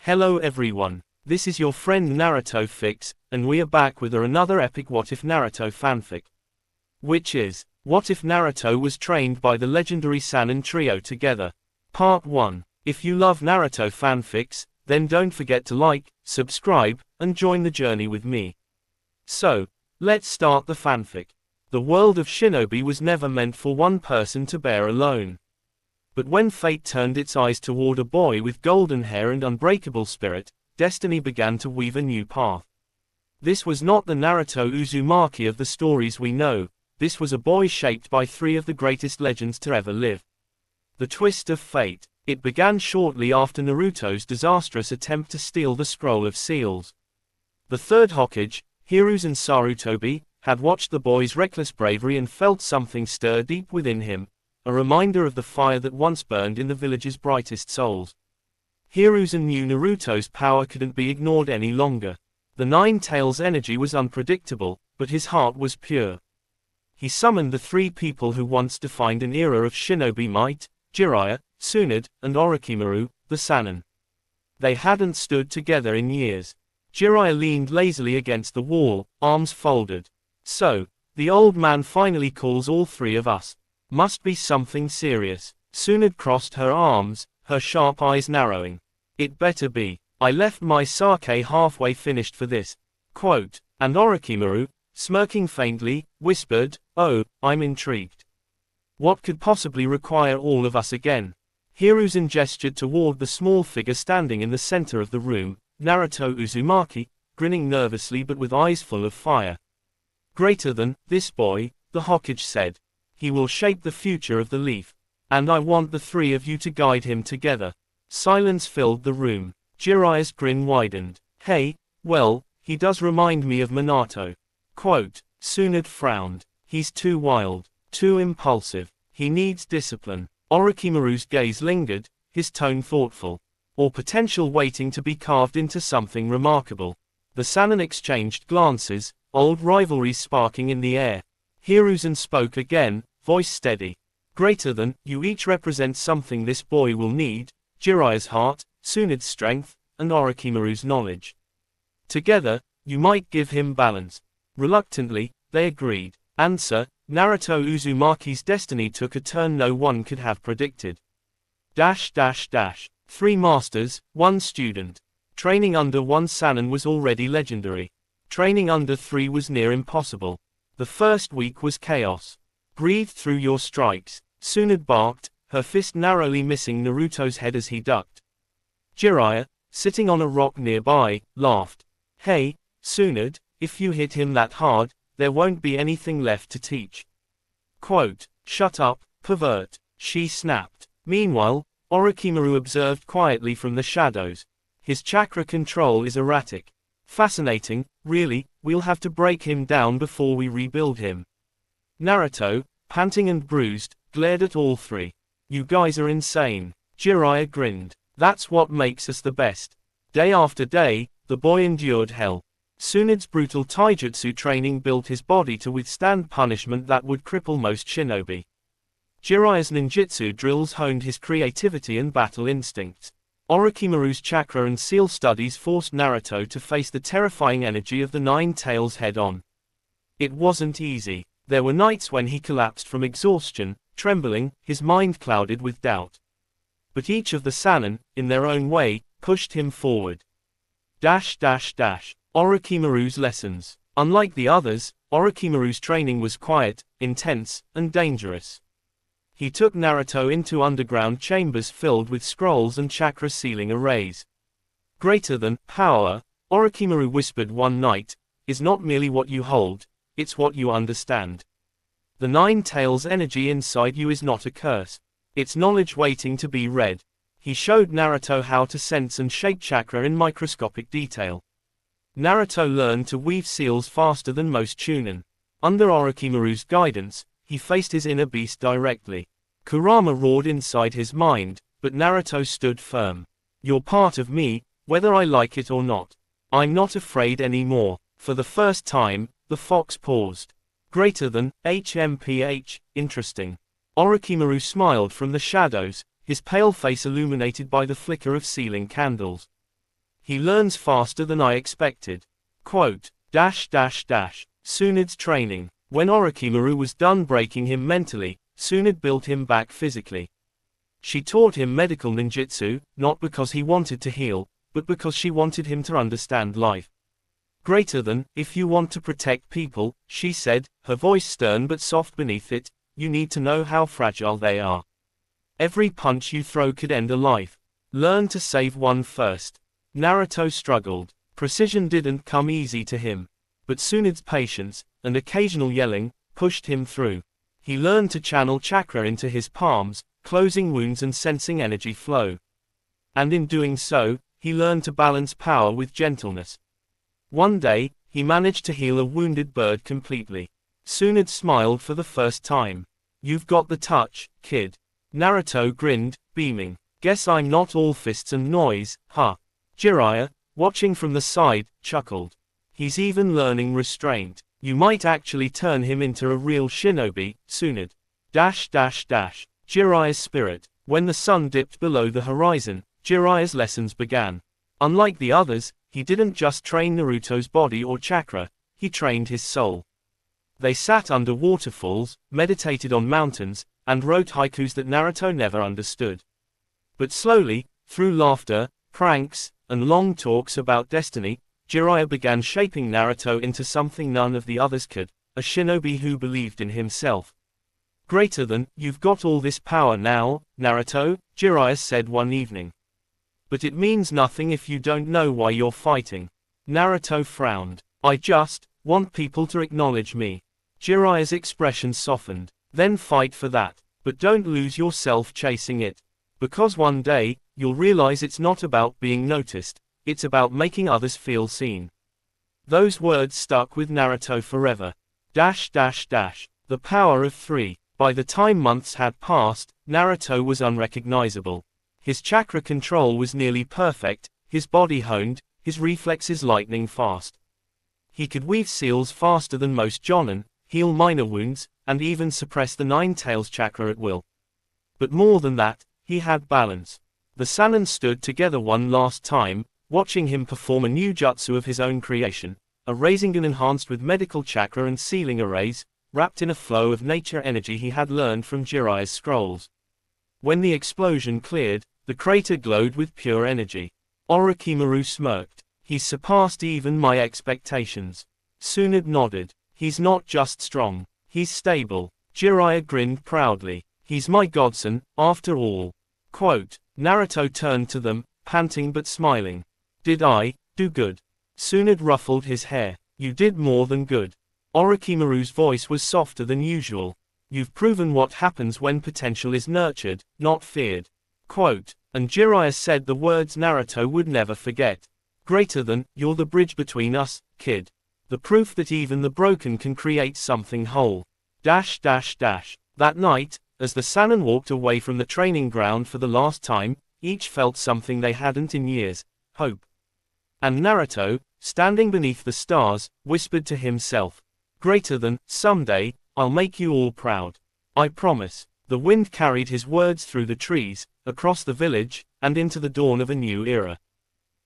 Hello everyone, this is your friend Naruto Fix, and we are back with another epic What If Naruto fanfic. Which is, what if Naruto was trained by the legendary Sannin trio together? Part 1. If you love Naruto fanfics, then don't forget to like, subscribe, and join the journey with me. So, let's start the fanfic. The world of Shinobi was never meant for one person to bear alone. But when fate turned its eyes toward a boy with golden hair and unbreakable spirit, destiny began to weave a new path. This was not the Naruto Uzumaki of the stories we know, this was a boy shaped by three of the greatest legends to ever live. The twist of fate. It began shortly after Naruto's disastrous attempt to steal the Scroll of Seals. The third Hokage, Hiruzen Sarutobi, had watched the boy's reckless bravery and felt something stir deep within him, a reminder of the fire that once burned in the village's brightest souls. Hiruzen knew Naruto's power couldn't be ignored any longer. The Nine Tails' energy was unpredictable, but his heart was pure. He summoned the three people who once defined an era of shinobi might, Jiraiya, Tsunade, and Orochimaru, the Sannin. They hadn't stood together in years. Jiraiya leaned lazily against the wall, arms folded. So, the old man finally calls all three of us. Must be something serious. Tsunade crossed her arms, her sharp eyes narrowing. It better be. I left my sake halfway finished for this. Quote, and Orochimaru, smirking faintly, whispered, "Oh, I'm intrigued. What could possibly require all of us again?" Hiruzen gestured toward the small figure standing in the center of the room, Naruto Uzumaki, grinning nervously but with eyes full of fire. Greater than this boy, the Hokage said. He will shape the future of the leaf. And I want the three of you to guide him together. Silence filled the room. Jiraiya's grin widened. Hey, well, he does remind me of Minato. Quote, Tsunade frowned. He's too wild, too impulsive. He needs discipline. Orochimaru's gaze lingered, his tone thoughtful. Or potential waiting to be carved into something remarkable. The Sannin exchanged glances, old rivalries sparking in the air. Hiruzen spoke again, voice steady. Greater than, you each represent something this boy will need, Jiraiya's heart, Tsunade's strength, and Orochimaru's knowledge. Together, you might give him balance. Reluctantly, they agreed. Answer, Naruto Uzumaki's destiny took a turn no one could have predicted. Three masters, one student. Training under one Sannin was already legendary. Training under three was near impossible. The first week was chaos. Breathe through your strikes, Tsunade barked, her fist narrowly missing Naruto's head as he ducked. Jiraiya, sitting on a rock nearby, laughed. Hey, Tsunade, if you hit him that hard, there won't be anything left to teach. Quote, shut up, pervert, she snapped. Meanwhile, Orochimaru observed quietly from the shadows. His chakra control is erratic. Fascinating, really, we'll have to break him down before we rebuild him. Naruto, panting and bruised, glared at all three. You guys are insane. Jiraiya grinned. That's what makes us the best. Day after day, the boy endured hell. Tsunade's brutal taijutsu training built his body to withstand punishment that would cripple most shinobi. Jiraiya's ninjutsu drills honed his creativity and battle instincts. Orochimaru's chakra and seal studies forced Naruto to face the terrifying energy of the Nine Tails head-on. It wasn't easy. There were nights when he collapsed from exhaustion, trembling, his mind clouded with doubt. But each of the Sannin, in their own way, pushed him forward. Orochimaru's lessons. Unlike the others, Orochimaru's training was quiet, intense, and dangerous. He took Naruto into underground chambers filled with scrolls and chakra sealing arrays. Greater than power, Orochimaru whispered one night, is not merely what you hold, it's what you understand. The Nine Tails energy inside you is not a curse. It's knowledge waiting to be read. He showed Naruto how to sense and shape chakra in microscopic detail. Naruto learned to weave seals faster than most Chunin. Under Orochimaru's guidance, he faced his inner beast directly. Kurama roared inside his mind, but Naruto stood firm. You're part of me, whether I like it or not. I'm not afraid anymore. For the first time, the fox paused. Greater than, HMPH, interesting. Orochimaru smiled from the shadows, his pale face illuminated by the flicker of ceiling candles. He learns faster than I expected. Quote, Tsunde's training. When Orochimaru was done breaking him mentally, Tsunade built him back physically. She taught him medical ninjutsu, not because he wanted to heal, but because she wanted him to understand life. Greater than, if you want to protect people, she said, her voice stern but soft beneath it, you need to know how fragile they are. Every punch you throw could end a life. Learn to save one first. Naruto struggled. Precision didn't come easy to him. But Tsunade's patience, and occasional yelling, pushed him through. He learned to channel chakra into his palms, closing wounds and sensing energy flow. And in doing so, he learned to balance power with gentleness. One day, he managed to heal a wounded bird completely. Tsunade smiled for the first time. You've got the touch, kid. Naruto grinned, beaming. Guess I'm not all fists and noise, huh? Jiraiya, watching from the side, chuckled. He's even learning restraint. You might actually turn him into a real shinobi, Tsunade. Jiraiya's spirit. When the sun dipped below the horizon, Jiraiya's lessons began. Unlike the others, he didn't just train Naruto's body or chakra, he trained his soul. They sat under waterfalls, meditated on mountains, and wrote haikus that Naruto never understood. But slowly, through laughter, pranks, and long talks about destiny, Jiraiya began shaping Naruto into something none of the others could, a shinobi who believed in himself. Greater than, you've got all this power now, Naruto, Jiraiya said one evening. But it means nothing if you don't know why you're fighting. Naruto frowned. I just want people to acknowledge me. Jiraiya's expression softened. Then fight for that. But don't lose yourself chasing it. Because one day, you'll realize it's not about being noticed, it's about making others feel seen. Those words stuck with Naruto forever. The power of 3. By the time months had passed, Naruto was unrecognizable. His chakra control was nearly perfect, his body honed, his reflexes lightning fast. He could weave seals faster than most jonin, heal minor wounds, and even suppress the Nine Tails chakra at will. But more than that, he had balance. The Sannin stood together one last time, watching him perform a new jutsu of his own creation, a Rasengan enhanced with medical chakra and sealing arrays, wrapped in a flow of nature energy he had learned from Jiraiya's scrolls. When the explosion cleared, the crater glowed with pure energy. Orochimaru smirked. He's surpassed even my expectations. Tsunade nodded. He's not just strong, he's stable. Jiraiya grinned proudly. He's my godson, after all. Quote, Naruto turned to them, panting but smiling. Did I do good? Tsunade ruffled his hair. You did more than good. Orochimaru's voice was softer than usual. You've proven what happens when potential is nurtured, not feared. Quote, and Jiraiya said the words Naruto would never forget. Greater than, you're the bridge between us, kid. The proof that even the broken can create something whole. That night, as the Sannin walked away from the training ground for the last time, each felt something they hadn't in years, hope. And Naruto, standing beneath the stars, whispered to himself. Greater than, someday, I'll make you all proud. I promise. The wind carried his words through the trees, across the village, and into the dawn of a new era.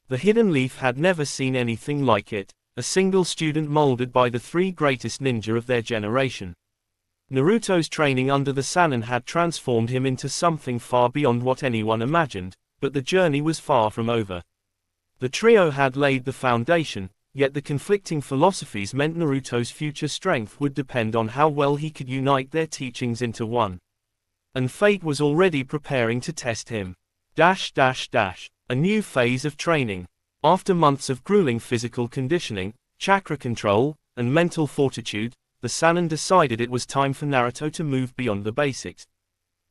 The Hidden Leaf had never seen anything like it, a single student molded by the 3 greatest ninja of their generation. Naruto's training under the Sannin had transformed him into something far beyond what anyone imagined, but the journey was far from over. The trio had laid the foundation, yet the conflicting philosophies meant Naruto's future strength would depend on how well he could unite their teachings into one. And fate was already preparing to test him. A new phase of training. After months of grueling physical conditioning, chakra control, and mental fortitude, the Sannin decided it was time for Naruto to move beyond the basics.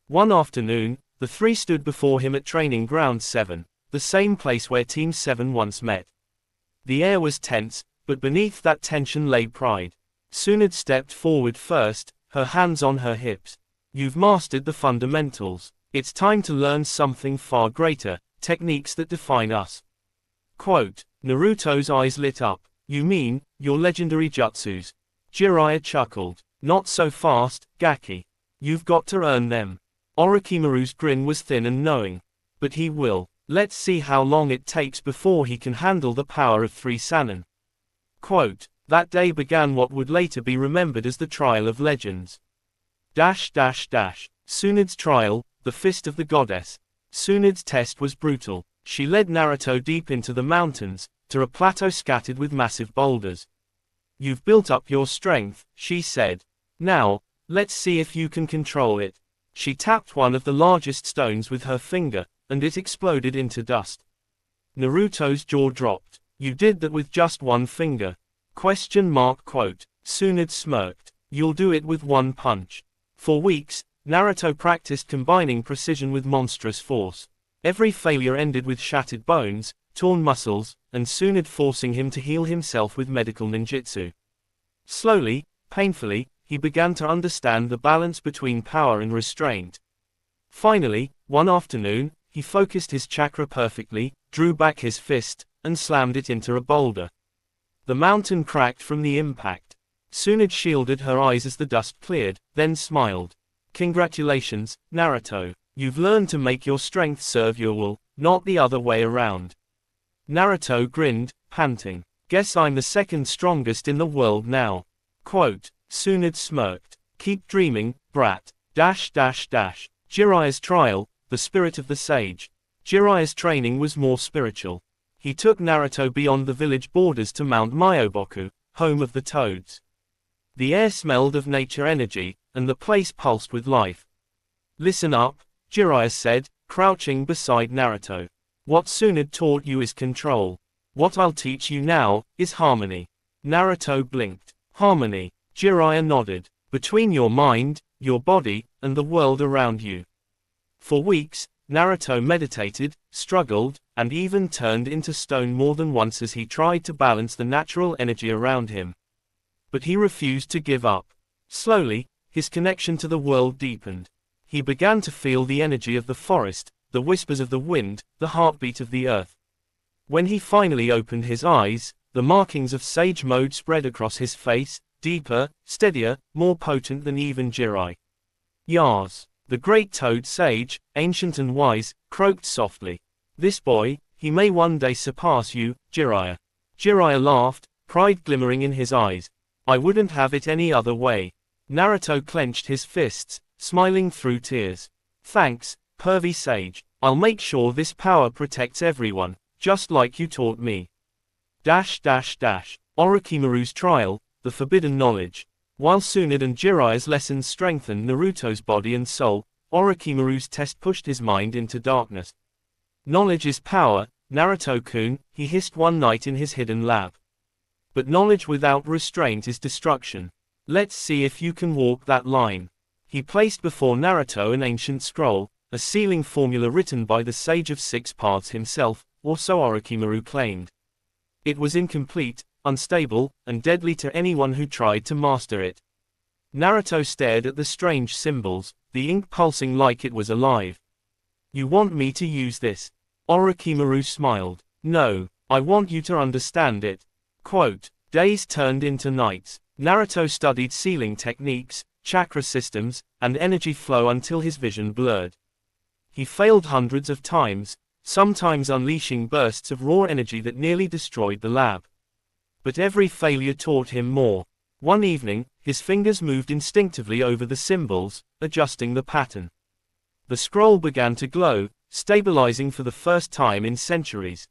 One afternoon, the 3 stood before him at Training Ground 7, the same place where Team 7 once met. The air was tense, but beneath that tension lay pride. Tsunade stepped forward first, her hands on her hips. You've mastered the fundamentals. It's time to learn something far greater, techniques that define us. Quote, Naruto's eyes lit up. You mean, your legendary jutsus? Jiraiya chuckled. Not so fast, Gaki. You've got to earn them. Orochimaru's grin was thin and knowing. But he will. Let's see how long it takes before he can handle the power of 3 Sannin. Quote, that day began what would later be remembered as the Trial of Legends. Tsunad's trial, the fist of the goddess. Tsunad's test was brutal. She led Naruto deep into the mountains, to a plateau scattered with massive boulders. You've built up your strength, she said. Now, let's see if you can control it. She tapped one of the largest stones with her finger, and it exploded into dust. Naruto's jaw dropped. You did that with just one finger? Quote. Tsunade smirked. You'll do it with one punch. For weeks, Naruto practiced combining precision with monstrous force. Every failure ended with shattered bones, torn muscles, and Tsunade forcing him to heal himself with medical ninjutsu. Slowly, painfully, he began to understand the balance between power and restraint. Finally, one afternoon, he focused his chakra perfectly, drew back his fist, and slammed it into a boulder. The mountain cracked from the impact. Tsunade shielded her eyes as the dust cleared, then smiled. Congratulations, Naruto. You've learned to make your strength serve your will, not the other way around. Naruto grinned, panting. Guess I'm the second strongest in the world now. Quote, Tsunade smirked. Keep dreaming, brat. Jiraiya's trial, the spirit of the sage. Jiraiya's training was more spiritual. He took Naruto beyond the village borders to Mount Myoboku, home of the toads. The air smelled of nature energy, and the place pulsed with life. Listen up, Jiraiya said, crouching beside Naruto. What Tsunade taught you is control. What I'll teach you now, is harmony. Naruto blinked. Harmony. Jiraiya nodded. Between your mind, your body, and the world around you. For weeks, Naruto meditated, struggled, and even turned into stone more than once as he tried to balance the natural energy around him. But he refused to give up. Slowly, his connection to the world deepened. He began to feel the energy of the forest, the whispers of the wind, the heartbeat of the earth. When he finally opened his eyes, the markings of sage mode spread across his face, deeper, steadier, more potent than even Jiraiya. Yars. The great toad sage, ancient and wise, croaked softly. This boy, he may one day surpass you, Jiraiya. Jiraiya laughed, pride glimmering in his eyes. I wouldn't have it any other way. Naruto clenched his fists, smiling through tears. Thanks, pervy sage. I'll make sure this power protects everyone, just like you taught me. Orochimaru's trial, the forbidden knowledge. While Tsunade and Jiraiya's lessons strengthened Naruto's body and soul, Orochimaru's test pushed his mind into darkness. Knowledge is power, Naruto-kun, he hissed one night in his hidden lab. But knowledge without restraint is destruction. Let's see if you can walk that line. He placed before Naruto an ancient scroll, a sealing formula written by the Sage of Six Paths himself, or so Orochimaru claimed. It was incomplete, unstable, and deadly to anyone who tried to master it. Naruto stared at the strange symbols, the ink pulsing like it was alive. You want me to use this? Orochimaru smiled. No, I want you to understand it. Quote, days turned into nights. Naruto studied sealing techniques, chakra systems, and energy flow until his vision blurred. He failed hundreds of times, sometimes unleashing bursts of raw energy that nearly destroyed the lab. But every failure taught him more. One evening, his fingers moved instinctively over the symbols, adjusting the pattern. The scroll began to glow, stabilizing for the first time in centuries.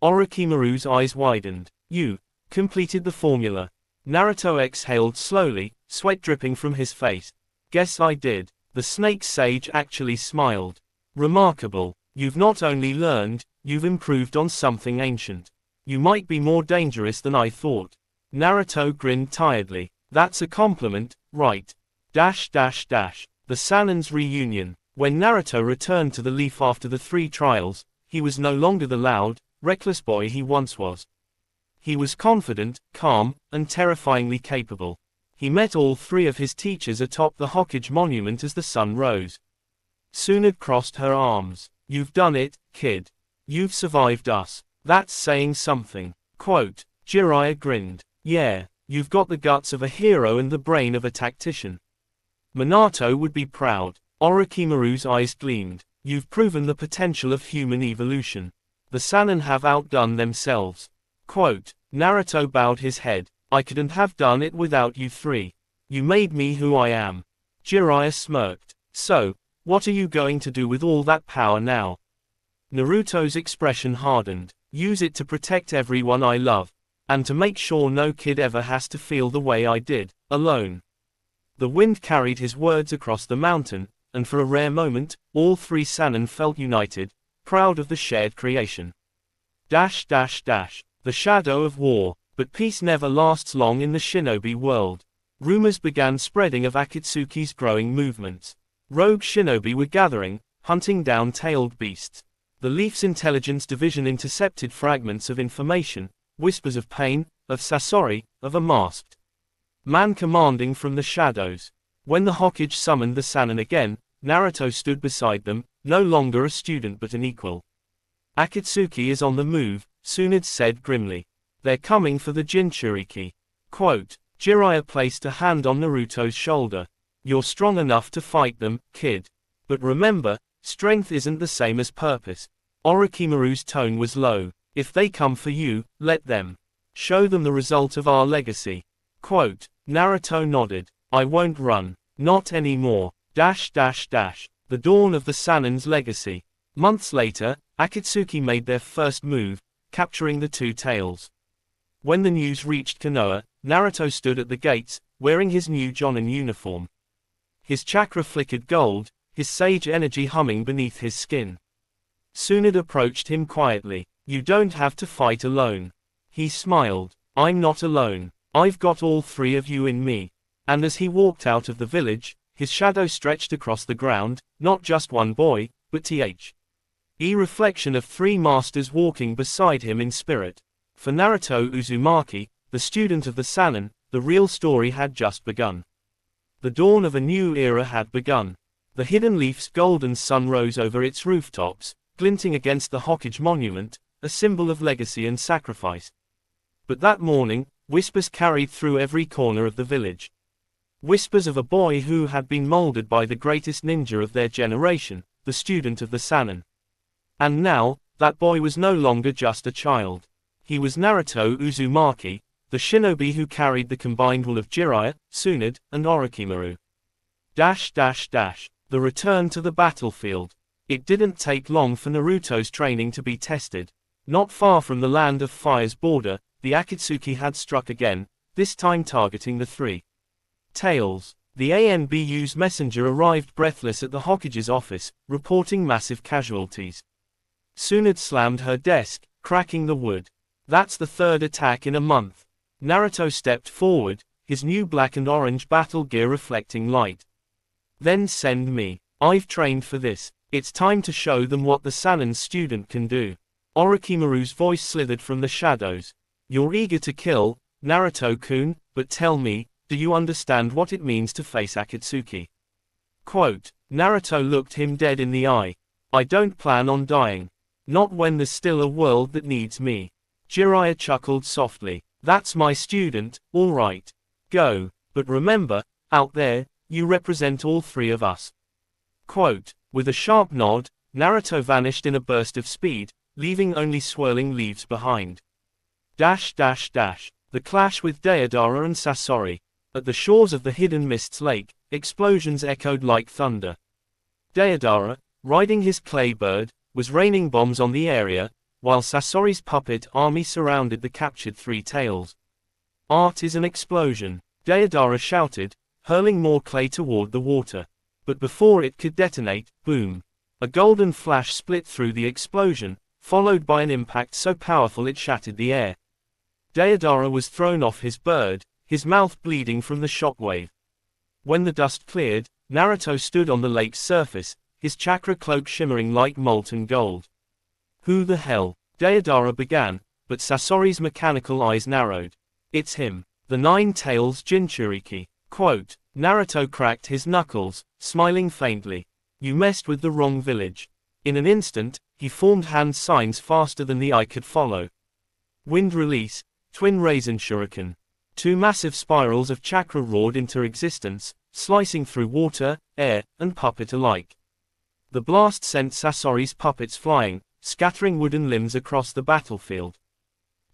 Orochimaru's eyes widened. You completed the formula. Naruto exhaled slowly, sweat dripping from his face. Guess I did. The snake sage actually smiled. Remarkable. You've not only learned, you've improved on something ancient. You might be more dangerous than I thought. Naruto grinned tiredly. That's a compliment, right? The Sannin's reunion. When Naruto returned to the Leaf after the 3 trials, he was no longer the loud, reckless boy he once was. He was confident, calm, and terrifyingly capable. He met all 3 of his teachers atop the Hokage monument as the sun rose. Tsunade crossed her arms. You've done it, kid. You've survived us. That's saying something. Quote, Jiraiya grinned. Yeah, you've got the guts of a hero and the brain of a tactician. Minato would be proud. Orochimaru's eyes gleamed. You've proven the potential of human evolution. The Sannin have outdone themselves. Quote, Naruto bowed his head. I couldn't have done it without you three. You made me who I am. Jiraiya smirked. So, what are you going to do with all that power now? Naruto's expression hardened. Use it to protect everyone I love. And to make sure no kid ever has to feel the way I did, alone. The wind carried his words across the mountain, and for a rare moment, all three Sannin felt united, proud of the shared creation. The shadow of war. But peace never lasts long in the shinobi world. Rumors began spreading of Akatsuki's growing movements. Rogue shinobi were gathering, hunting down tailed beasts. The Leaf's intelligence division intercepted fragments of information, whispers of pain, of Sasori, of a masked man commanding from the shadows. When the Hokage summoned the Sannin again, Naruto stood beside them, no longer a student but an equal. Akatsuki is on the move, Tsunade said grimly. They're coming for the Jinchuriki. Quote, Jiraiya placed a hand on Naruto's shoulder. You're strong enough to fight them, kid. But remember, strength isn't the same as purpose. Orochimaru's tone was low. If they come for you, let them. Show them the result of our legacy. Quote, Naruto nodded. I won't run. Not anymore. The dawn of the Sannin's legacy. Months later, Akatsuki made their first move, capturing the two tails. When the news reached Konoha, Naruto stood at the gates, wearing his new Jonin uniform. His chakra flickered gold, his sage energy humming beneath his skin. Tsunade approached him quietly. You don't have to fight alone. He smiled. I'm not alone. I've got all three of you in me. And as he walked out of the village, his shadow stretched across the ground, not just one boy, but the reflection of three masters walking beside him in spirit. For Naruto Uzumaki, the student of the Sannin, the real story had just begun. The dawn of a new era had begun. The Hidden Leaf's golden sun rose over its rooftops, glinting against the Hokage monument, a symbol of legacy and sacrifice. But that morning, whispers carried through every corner of the village. Whispers of a boy who had been molded by the greatest ninja of their generation, the student of the Sannin. And now, that boy was no longer just a child. He was Naruto Uzumaki, the shinobi who carried the combined will of Jiraiya, Tsunade, and Orochimaru. The return to the battlefield. It didn't take long for Naruto's training to be tested. Not far from the Land of Fire's border, the Akatsuki had struck again, this time targeting the three tails. The ANBU's messenger arrived breathless at the Hokage's office, reporting massive casualties. Tsunade slammed her desk, cracking the wood. That's the third attack in a month. Naruto stepped forward, his new black and orange battle gear reflecting light. Then send me. I've trained for this. It's time to show them what the Sannin student can do. Orochimaru's voice slithered from the shadows. You're eager to kill, Naruto-kun, but tell me, do you understand what it means to face Akatsuki? Quote, Naruto looked him dead in the eye. I don't plan on dying. Not when there's still a world that needs me. Jiraiya chuckled softly. That's my student, all right. Go. But remember, out there, you represent all three of us. Quote, with a sharp nod, Naruto vanished in a burst of speed, leaving only swirling leaves behind. The clash with Deidara and Sasori. At the shores of the Hidden Mists Lake, explosions echoed like thunder. Deidara, riding his clay bird, was raining bombs on the area, while Sasori's puppet army surrounded the captured three tails. Art is an explosion, Deidara shouted, hurling more clay toward the water. But before it could detonate, boom! A golden flash split through the explosion, followed by an impact so powerful it shattered the air. Deidara was thrown off his bird, his mouth bleeding from the shockwave. When the dust cleared, Naruto stood on the lake's surface, his chakra cloak shimmering like molten gold. Who the hell? Deidara began, but Sasori's mechanical eyes narrowed. It's him. The Nine Tails Jinchuriki. Quote, Naruto cracked his knuckles, smiling faintly. You messed with the wrong village. In an instant, he formed hand signs faster than the eye could follow. Wind release, twin raisin shuriken. Two massive spirals of chakra roared into existence, slicing through water, air, and puppet alike. The blast sent Sasori's puppets flying, scattering wooden limbs across the battlefield.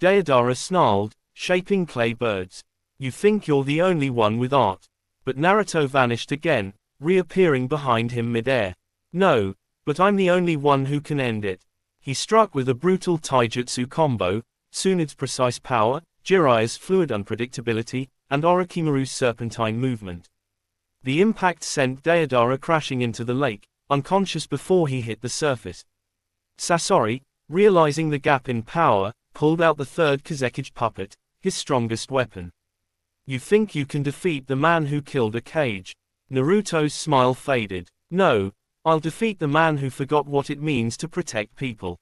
Deidara snarled, shaping clay birds. You think you're the only one with art. But Naruto vanished again, reappearing behind him mid-air. No, but I'm the only one who can end it. He struck with a brutal taijutsu combo, Tsunade's precise power, Jiraiya's fluid unpredictability, and Orochimaru's serpentine movement. The impact sent Deidara crashing into the lake, unconscious before he hit the surface. Sasori, realizing the gap in power, pulled out the third Kazekage puppet, his strongest weapon. You think you can defeat the man who killed a Kage? Naruto's smile faded. No, I'll defeat the man who forgot what it means to protect people.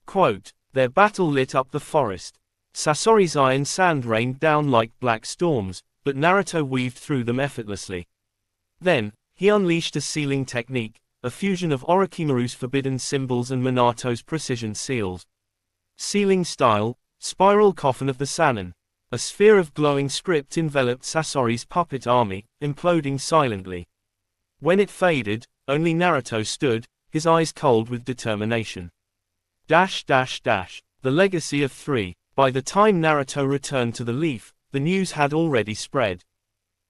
Quote, their battle lit up the forest. Sasori's iron sand rained down like black storms, but Naruto weaved through them effortlessly. Then, he unleashed a sealing technique, a fusion of Orochimaru's forbidden symbols and Minato's precision seals. Sealing style, spiral coffin of the Sannin. A sphere of glowing script enveloped Sasori's puppet army, imploding silently. When it faded, only Naruto stood, his eyes cold with determination. The legacy of 3. By the time Naruto returned to the leaf, the news had already spread.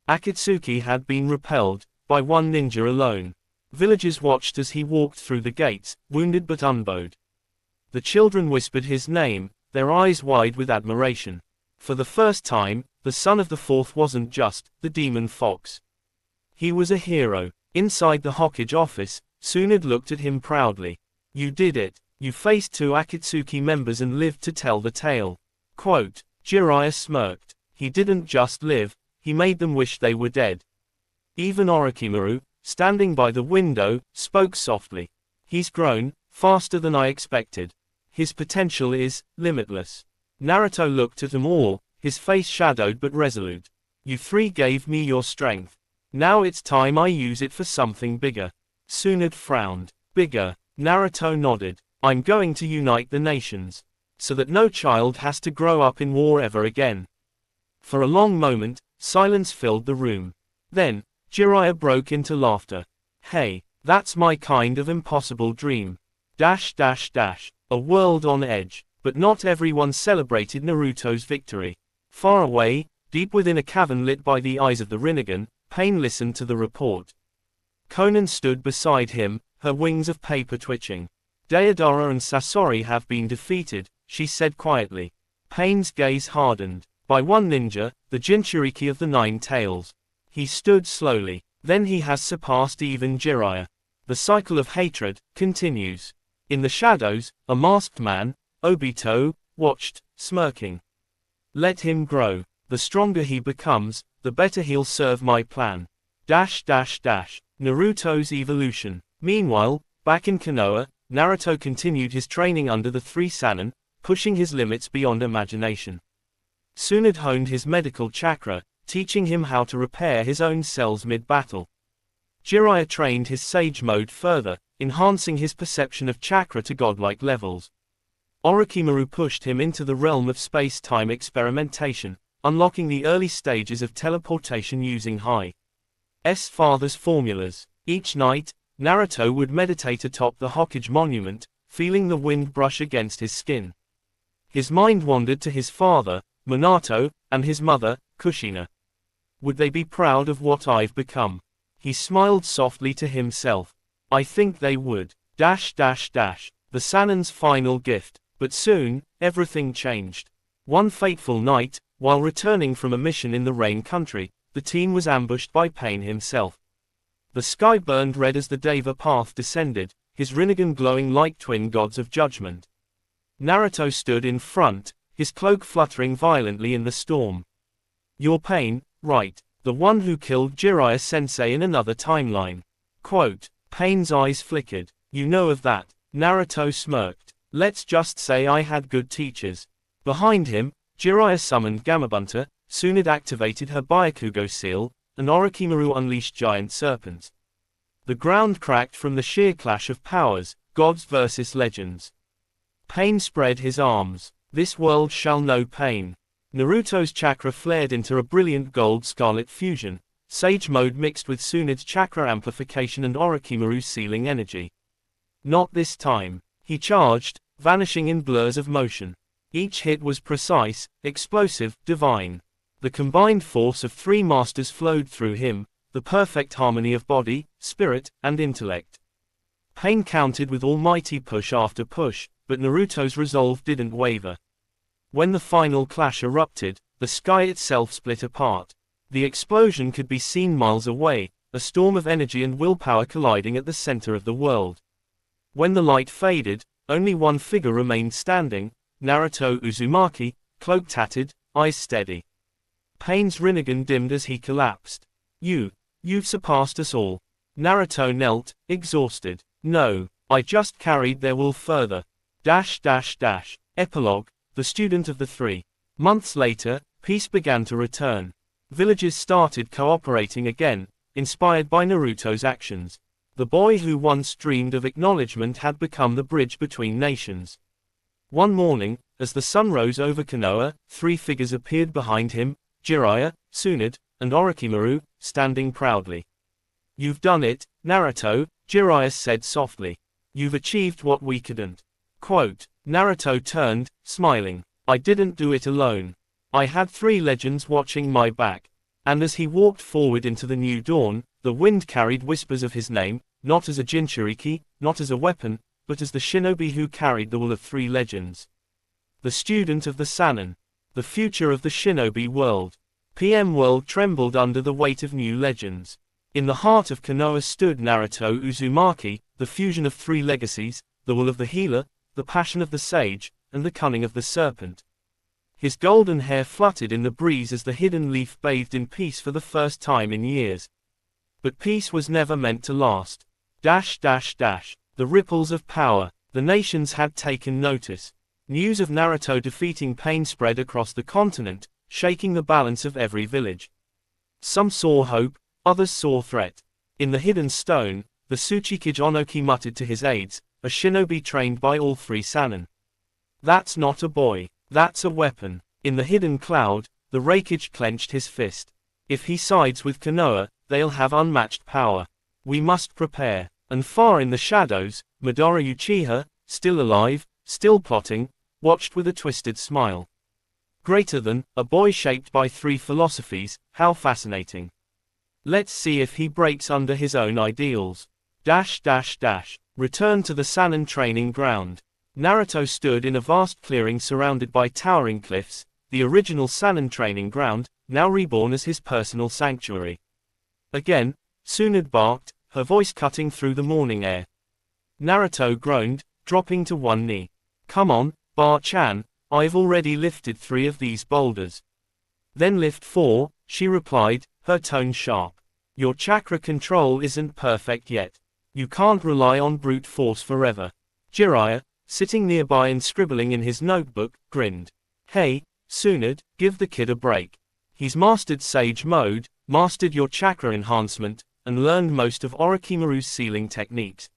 Akatsuki had been repelled, by one ninja alone. Villagers watched as he walked through the gates, wounded but unbowed. The children whispered his name, their eyes wide with admiration. For the first time, the son of the fourth wasn't just the demon fox. He was a hero. Inside the Hokage office, Tsunade looked at him proudly. You did it. You faced 2 Akatsuki members and lived to tell the tale. Quote, Jiraiya smirked. He didn't just live, he made them wish they were dead. Even Orochimaru, standing by the window, spoke softly. He's grown, faster than I expected. His potential is limitless. Naruto looked at them all, his face shadowed but resolute. You 3 gave me your strength. Now it's time I use it for something bigger. Tsunade frowned. Bigger. Naruto nodded. I'm going to unite the nations. So that no child has to grow up in war ever again. For a long moment, silence filled the room. Then, Jiraiya broke into laughter. Hey, that's my kind of impossible dream. A world on edge. But not everyone celebrated Naruto's victory. Far away, deep within a cavern lit by the eyes of the Rinnegan, Pain listened to the report. Konan stood beside him, her wings of paper twitching. Deidara and Sasori have been defeated, she said quietly. Pain's gaze hardened. By one ninja, the Jinchuriki of the 9 tails. He stood slowly. Then he has surpassed even Jiraiya. The cycle of hatred continues. In the shadows, a masked man, Obito, watched, smirking. Let him grow. The stronger he becomes, the better he'll serve my plan. Naruto's evolution. Meanwhile, back in Konoha, Naruto continued his training under the 3 Sannin, pushing his limits beyond imagination. Tsunade honed his medical chakra, teaching him how to repair his own cells mid-battle. Jiraiya trained his sage mode further, enhancing his perception of chakra to godlike levels. Orochimaru pushed him into the realm of space-time experimentation, unlocking the early stages of teleportation using High-S father's formulas. Each night, Naruto would meditate atop the Hokage monument, feeling the wind brush against his skin. His mind wandered to his father, Minato, and his mother, Kushina. Would they be proud of what I've become? He smiled softly to himself. I think they would. The Sannin's final gift. But soon, everything changed. One fateful night, while returning from a mission in the Rain Country, the team was ambushed by Pain himself. The sky burned red as the Deva path descended, his Rinnegan glowing like twin gods of judgment. Naruto stood in front, his cloak fluttering violently in the storm. You're Pain, right? The one who killed Jiraiya-sensei in another timeline. Quote, Pain's eyes flickered. You know of that. Naruto smirked. Let's just say I had good teachers. Behind him, Jiraiya summoned Gamabunta, Tsunade activated her Byakugo seal, and Orochimaru unleashed giant serpents. The ground cracked from the sheer clash of powers, gods versus legends. Pain spread his arms. This world shall know pain. Naruto's chakra flared into a brilliant gold-scarlet fusion, Sage mode mixed with Tsunade chakra amplification and Orochimaru's sealing energy. Not this time. He charged, vanishing in blurs of motion. Each hit was precise, explosive, divine. The combined force of three masters flowed through him, the perfect harmony of body, spirit, and intellect. Pain countered with almighty push after push, but Naruto's resolve didn't waver. When the final clash erupted, the sky itself split apart. The explosion could be seen miles away, a storm of energy and willpower colliding at the center of the world. When the light faded, only one figure remained standing, Naruto Uzumaki, cloak tattered, eyes steady. Pain's Rinnegan dimmed as he collapsed. You've surpassed us all. Naruto knelt, exhausted. No, I just carried their will further. Epilogue, the student of the 3 months later, peace began to return. Villages started cooperating again, inspired by Naruto's actions. The boy who once dreamed of acknowledgement had become the bridge between nations. One morning, as the sun rose over Konoha, 3 figures appeared behind him, Jiraiya, Tsunade, and Orochimaru, standing proudly. You've done it, Naruto, Jiraiya said softly. You've achieved what we couldn't. Quote, Naruto turned, smiling. I didn't do it alone. I had 3 legends watching my back. And as he walked forward into the new dawn, the wind carried whispers of his name, not as a Jinchuriki, not as a weapon, but as the shinobi who carried the will of 3 legends. The student of the Sannin. The future of the shinobi world. PM world trembled under the weight of new legends. In the heart of Konoha stood Naruto Uzumaki, the fusion of 3 legacies, the will of the healer, the passion of the sage, and the cunning of the serpent. His golden hair fluttered in the breeze as the hidden leaf bathed in peace for the first time in years. But peace was never meant to last. The ripples of power. The nations had taken notice. News of Naruto defeating Pain spread across the continent, shaking the balance of every village. Some saw hope, others saw threat. In the hidden stone, the Tsuchikage Onoki muttered to his aides, a shinobi trained by all 3 Sannin. That's not a boy. That's a weapon. In the hidden cloud, the Raikage clenched his fist. If he sides with Konoha, they'll have unmatched power. We must prepare. And far in the shadows, Madara Uchiha, still alive, still plotting, watched with a twisted smile. Greater than, a boy shaped by 3 philosophies, how fascinating. Let's see if he breaks under his own ideals. Return to the Sannin training ground. Naruto stood in a vast clearing surrounded by towering cliffs, the original Sannin training ground, now reborn as his personal sanctuary. Again, Tsunade barked, her voice cutting through the morning air. Naruto groaned, dropping to one knee. Come on, Bar-chan, I've already lifted 3 of these boulders. Then lift 4, she replied, her tone sharp. Your chakra control isn't perfect yet. You can't rely on brute force forever. Jiraiya, sitting nearby and scribbling in his notebook, grinned. Hey, Tsunade, give the kid a break. He's mastered Sage mode, mastered your chakra enhancement, and learned most of Orochimaru's sealing techniques.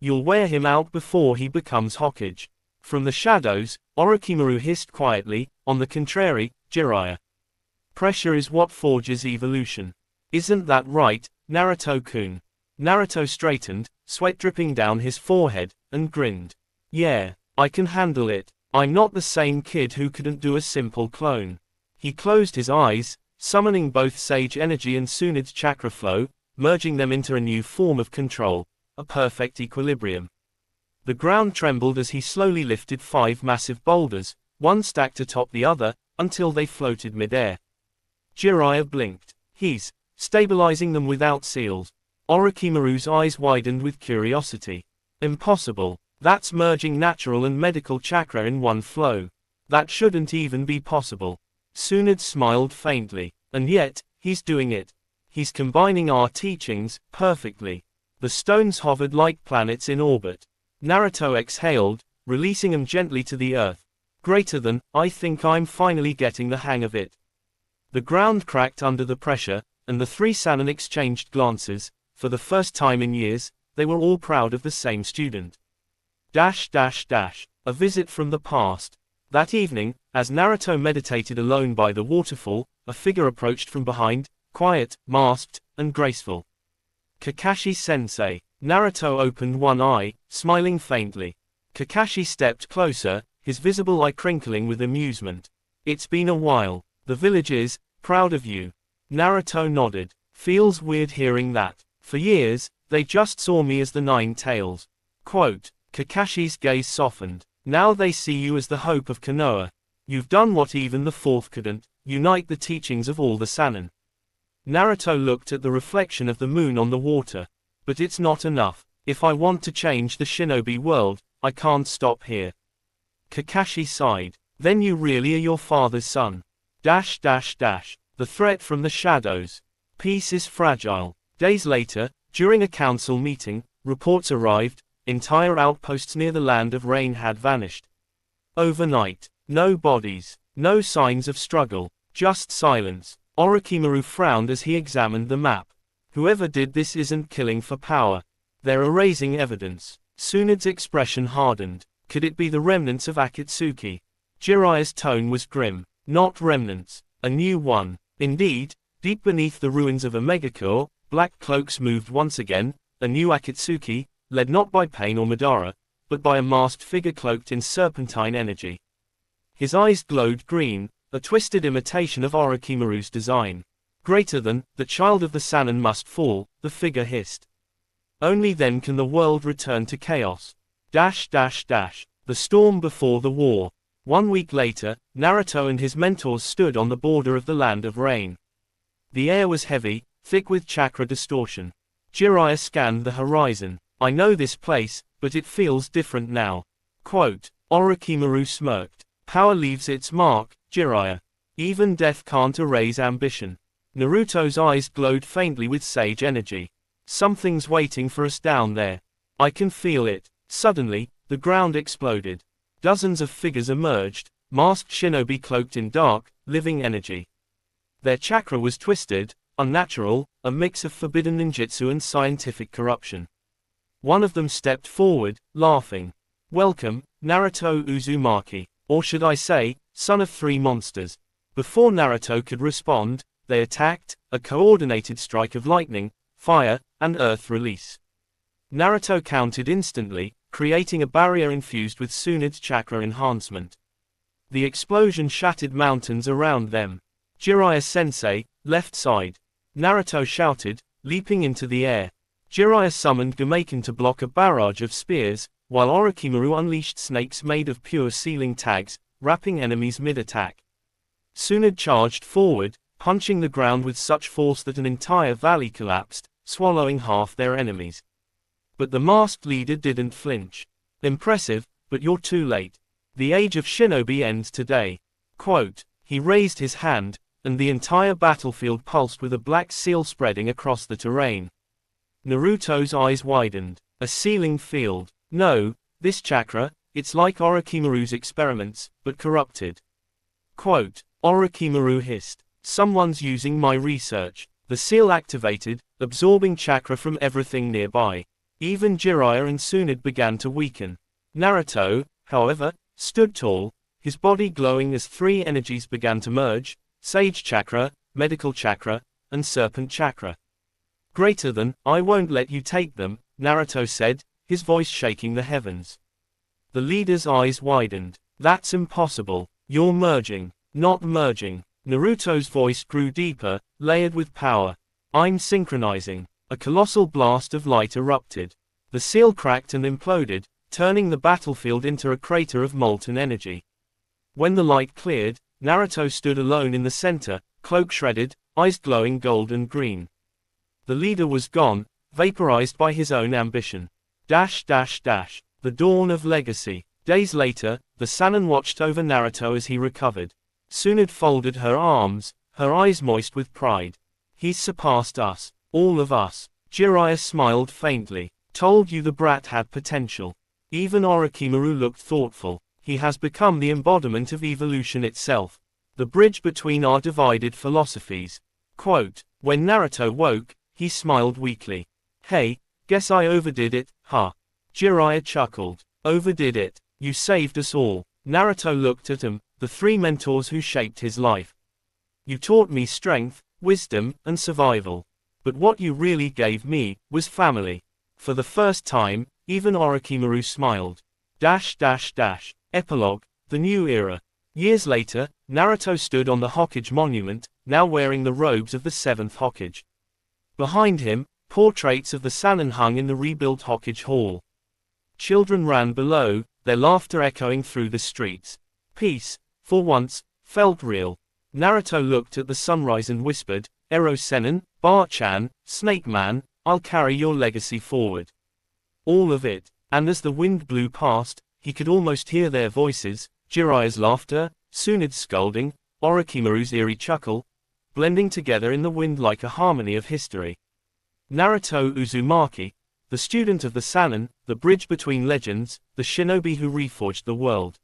You'll wear him out before he becomes Hokage. From the shadows, Orochimaru hissed quietly, on the contrary, Jiraiya. Pressure is what forges evolution. Isn't that right, Naruto-kun? Naruto straightened, sweat dripping down his forehead, and grinned. Yeah, I can handle it. I'm not the same kid who couldn't do a simple clone. He closed his eyes, summoning both Sage energy and Tsunade's chakra flow, merging them into a new form of control, a perfect equilibrium. The ground trembled as he slowly lifted 5 massive boulders, one stacked atop the other, until they floated mid-air. Jiraiya blinked. He's stabilizing them without seals. Orochimaru's eyes widened with curiosity. Impossible. That's merging natural and medical chakra in one flow. That shouldn't even be possible. Tsunade smiled faintly. And yet, he's doing it. He's combining our teachings, perfectly. The stones hovered like planets in orbit. Naruto exhaled, releasing them gently to the earth. Greater than, I think I'm finally getting the hang of it. The ground cracked under the pressure, and the 3 Sannin exchanged glances. For the first time in years, they were all proud of the same student. A visit from the past. That evening, as Naruto meditated alone by the waterfall, a figure approached from behind, quiet, masked, and graceful. Kakashi-sensei. Naruto opened one eye, smiling faintly. Kakashi stepped closer, his visible eye crinkling with amusement. It's been a while. The village is proud of you. Naruto nodded. Feels weird hearing that. For years, they just saw me as the Nine Tails. Quote, Kakashi's gaze softened. Now they see you as the hope of Konoha. You've done what even the fourth couldn't, unite the teachings of all the Sannin. Naruto looked at the reflection of the moon on the water. But it's not enough. If I want to change the shinobi world, I can't stop here. Kakashi sighed. Then you really are your father's son. The threat from the shadows. Peace is fragile. Days later, during a council meeting, reports arrived, entire outposts near the land of rain had vanished. Overnight, no bodies, no signs of struggle, just silence. Orochimaru frowned as he examined the map. Whoever did this isn't killing for power. They're erasing evidence. Tsunade's expression hardened. Could it be the remnants of Akatsuki? Jiraiya's tone was grim. Not remnants. A new one. Indeed, deep beneath the ruins of Omegakure, black cloaks moved once again, a new Akatsuki, led not by Pain or Madara, but by a masked figure cloaked in serpentine energy. His eyes glowed green, a twisted imitation of Orochimaru's design. Greater than, the child of the Sannin must fall, the figure hissed. Only then can the world return to chaos. The storm before the war. 1 week later, Naruto and his mentors stood on the border of the land of rain. The air was heavy, thick with chakra distortion. Jiraiya scanned the horizon. I know this place, but it feels different now. Quote, Orochimaru smirked. Power leaves its mark, Jiraiya. Even death can't erase ambition. Naruto's eyes glowed faintly with sage energy. Something's waiting for us down there. I can feel it. Suddenly, the ground exploded. Dozens of figures emerged, masked shinobi cloaked in dark, living energy. Their chakra was twisted, unnatural, a mix of forbidden ninjutsu and scientific corruption. One of them stepped forward, laughing. Welcome, Naruto Uzumaki. Or should I say, son of three monsters. Before Naruto could respond, they attacked, a coordinated strike of lightning, fire, and earth release. Naruto countered instantly, creating a barrier infused with Tsunade's chakra enhancement. The explosion shattered mountains around them. Jiraiya-sensei, left side. Naruto shouted, leaping into the air. Jiraiya summoned Gamaken to block a barrage of spears, while Orochimaru unleashed snakes made of pure sealing tags, wrapping enemies mid-attack. Tsunade charged forward, punching the ground with such force that an entire valley collapsed, swallowing half their enemies. But the masked leader didn't flinch. Impressive, but you're too late. The age of shinobi ends today. Quote, he raised his hand, and the entire battlefield pulsed with a black seal spreading across the terrain. Naruto's eyes widened. A sealing field. No, this chakra, it's like Orochimaru's experiments, but corrupted. Quote, Orochimaru hissed. Someone's using my research. The seal activated, absorbing chakra from everything nearby. Even Jiraiya and Tsunade began to weaken. Naruto, however, stood tall, his body glowing as three energies began to merge, Sage Chakra, Medical Chakra, and Serpent Chakra. Greater than, I won't let you take them, Naruto said, his voice shaking the heavens. The leader's eyes widened. That's impossible. You're merging. Not merging. Naruto's voice grew deeper, layered with power. I'm synchronizing. A colossal blast of light erupted. The seal cracked and imploded, turning the battlefield into a crater of molten energy. When the light cleared, Naruto stood alone in the center, cloak shredded, eyes glowing gold and green. The leader was gone, vaporized by his own ambition. The dawn of legacy. Days later, the Sannin watched over Naruto as he recovered. Tsunade folded her arms, her eyes moist with pride. He's surpassed us. All of us. Jiraiya smiled faintly. Told you the brat had potential. Even Orochimaru looked thoughtful. He has become the embodiment of evolution itself. The bridge between our divided philosophies. Quote, when Naruto woke, he smiled weakly. Hey, guess I overdid it, huh? Jiraiya chuckled. Overdid it. You saved us all. Naruto looked at him, the three mentors who shaped his life. You taught me strength, wisdom, and survival. But what you really gave me was family. For the first time, even Orochimaru smiled. Epilogue, the new era. Years later, Naruto stood on the Hokage monument, now wearing the robes of the 7th Hokage. Behind him, portraits of the Sannin hung in the rebuilt Hokage Hall. Children ran below, their laughter echoing through the streets. Peace, for once, felt real. Naruto looked at the sunrise and whispered, "Ero Sennin, Bar-chan, Snake Man, I'll carry your legacy forward. All of it." And as the wind blew past, he could almost hear their voices, Jiraiya's laughter, Tsunade's scolding, Orochimaru's eerie chuckle, blending together in the wind like a harmony of history. Naruto Uzumaki, the student of the Sannin, the bridge between legends, the shinobi who reforged the world.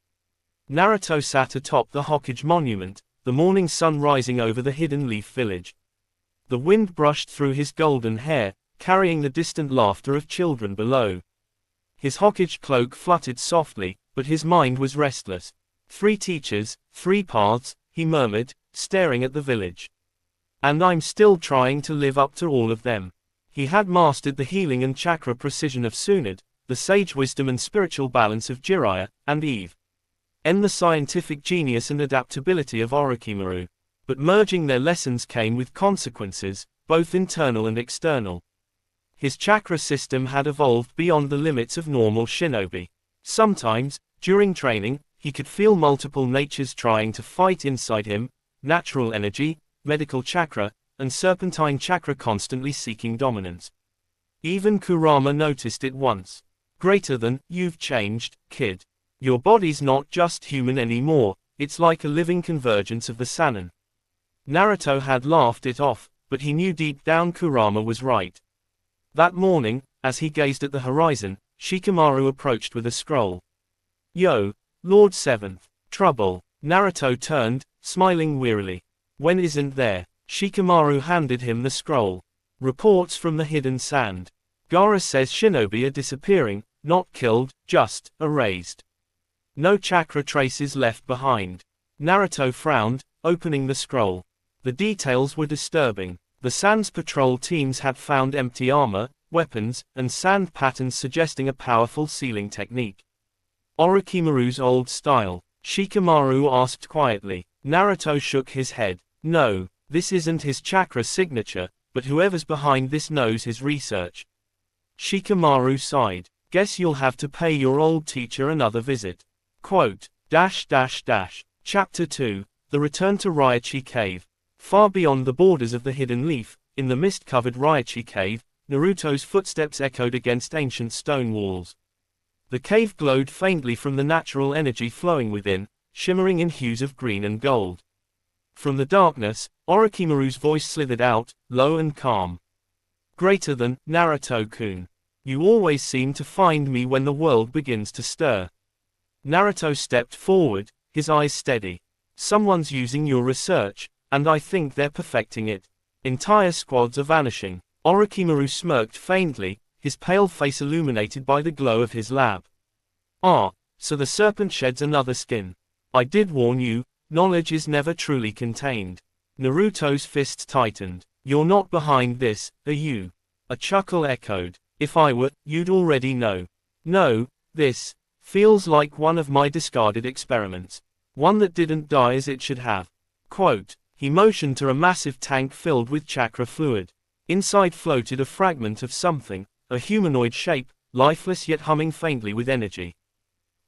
Naruto sat atop the Hokage monument, the morning sun rising over the Hidden Leaf village. The wind brushed through his golden hair, carrying the distant laughter of children below. His Hokage cloak fluttered softly, but his mind was restless. 3 teachers, 3 paths, he murmured, staring at the village. And I'm still trying to live up to all of them. He had mastered the healing and chakra precision of Tsunade, the sage wisdom and spiritual balance of Jiraiya, and Eve. And the scientific genius and adaptability of Orochimaru. But merging their lessons came with consequences, both internal and external. His chakra system had evolved beyond the limits of normal shinobi. Sometimes, during training, he could feel multiple natures trying to fight inside him, natural energy, medical chakra, and serpentine chakra constantly seeking dominance. Even Kurama noticed it once. "Greater than, you've changed, kid. Your body's not just human anymore, it's like a living convergence of the Sannin." Naruto had laughed it off, but he knew deep down Kurama was right. That morning, as he gazed at the horizon, Shikamaru approached with a scroll. "Yo, Lord 7th. Trouble." Naruto turned, smiling wearily. "When isn't there?" Shikamaru handed him the scroll. "Reports from the hidden sand. Gaara says shinobi are disappearing, not killed, just erased. No chakra traces left behind." Naruto frowned, opening the scroll. The details were disturbing. The Sand's patrol teams had found empty armor, weapons, and sand patterns suggesting a powerful sealing technique. "Orochimaru's old style?" Shikamaru asked quietly. Naruto shook his head. "No, this isn't his chakra signature, but whoever's behind this knows his research." Shikamaru sighed. "Guess you'll have to pay your old teacher another visit." Chapter 2, The Return to Raichi Cave. Far beyond the borders of the Hidden Leaf, in the mist-covered Raichi Cave, Naruto's footsteps echoed against ancient stone walls. The cave glowed faintly from the natural energy flowing within, shimmering in hues of green and gold. From the darkness, Orochimaru's voice slithered out, low and calm. "Greater than, Naruto-kun. You always seem to find me when the world begins to stir." Naruto stepped forward, his eyes steady. "Someone's using your research, and I think they're perfecting it. Entire squads are vanishing." Orochimaru smirked faintly, his pale face illuminated by the glow of his lab. "Ah, so the serpent sheds another skin. I did warn you, knowledge is never truly contained." Naruto's fists tightened. "You're not behind this, are you?" A chuckle echoed. "If I were, you'd already know." "No, this feels like one of my discarded experiments. One that didn't die as it should have." He motioned to a massive tank filled with chakra fluid. Inside floated a fragment of something, a humanoid shape, lifeless yet humming faintly with energy.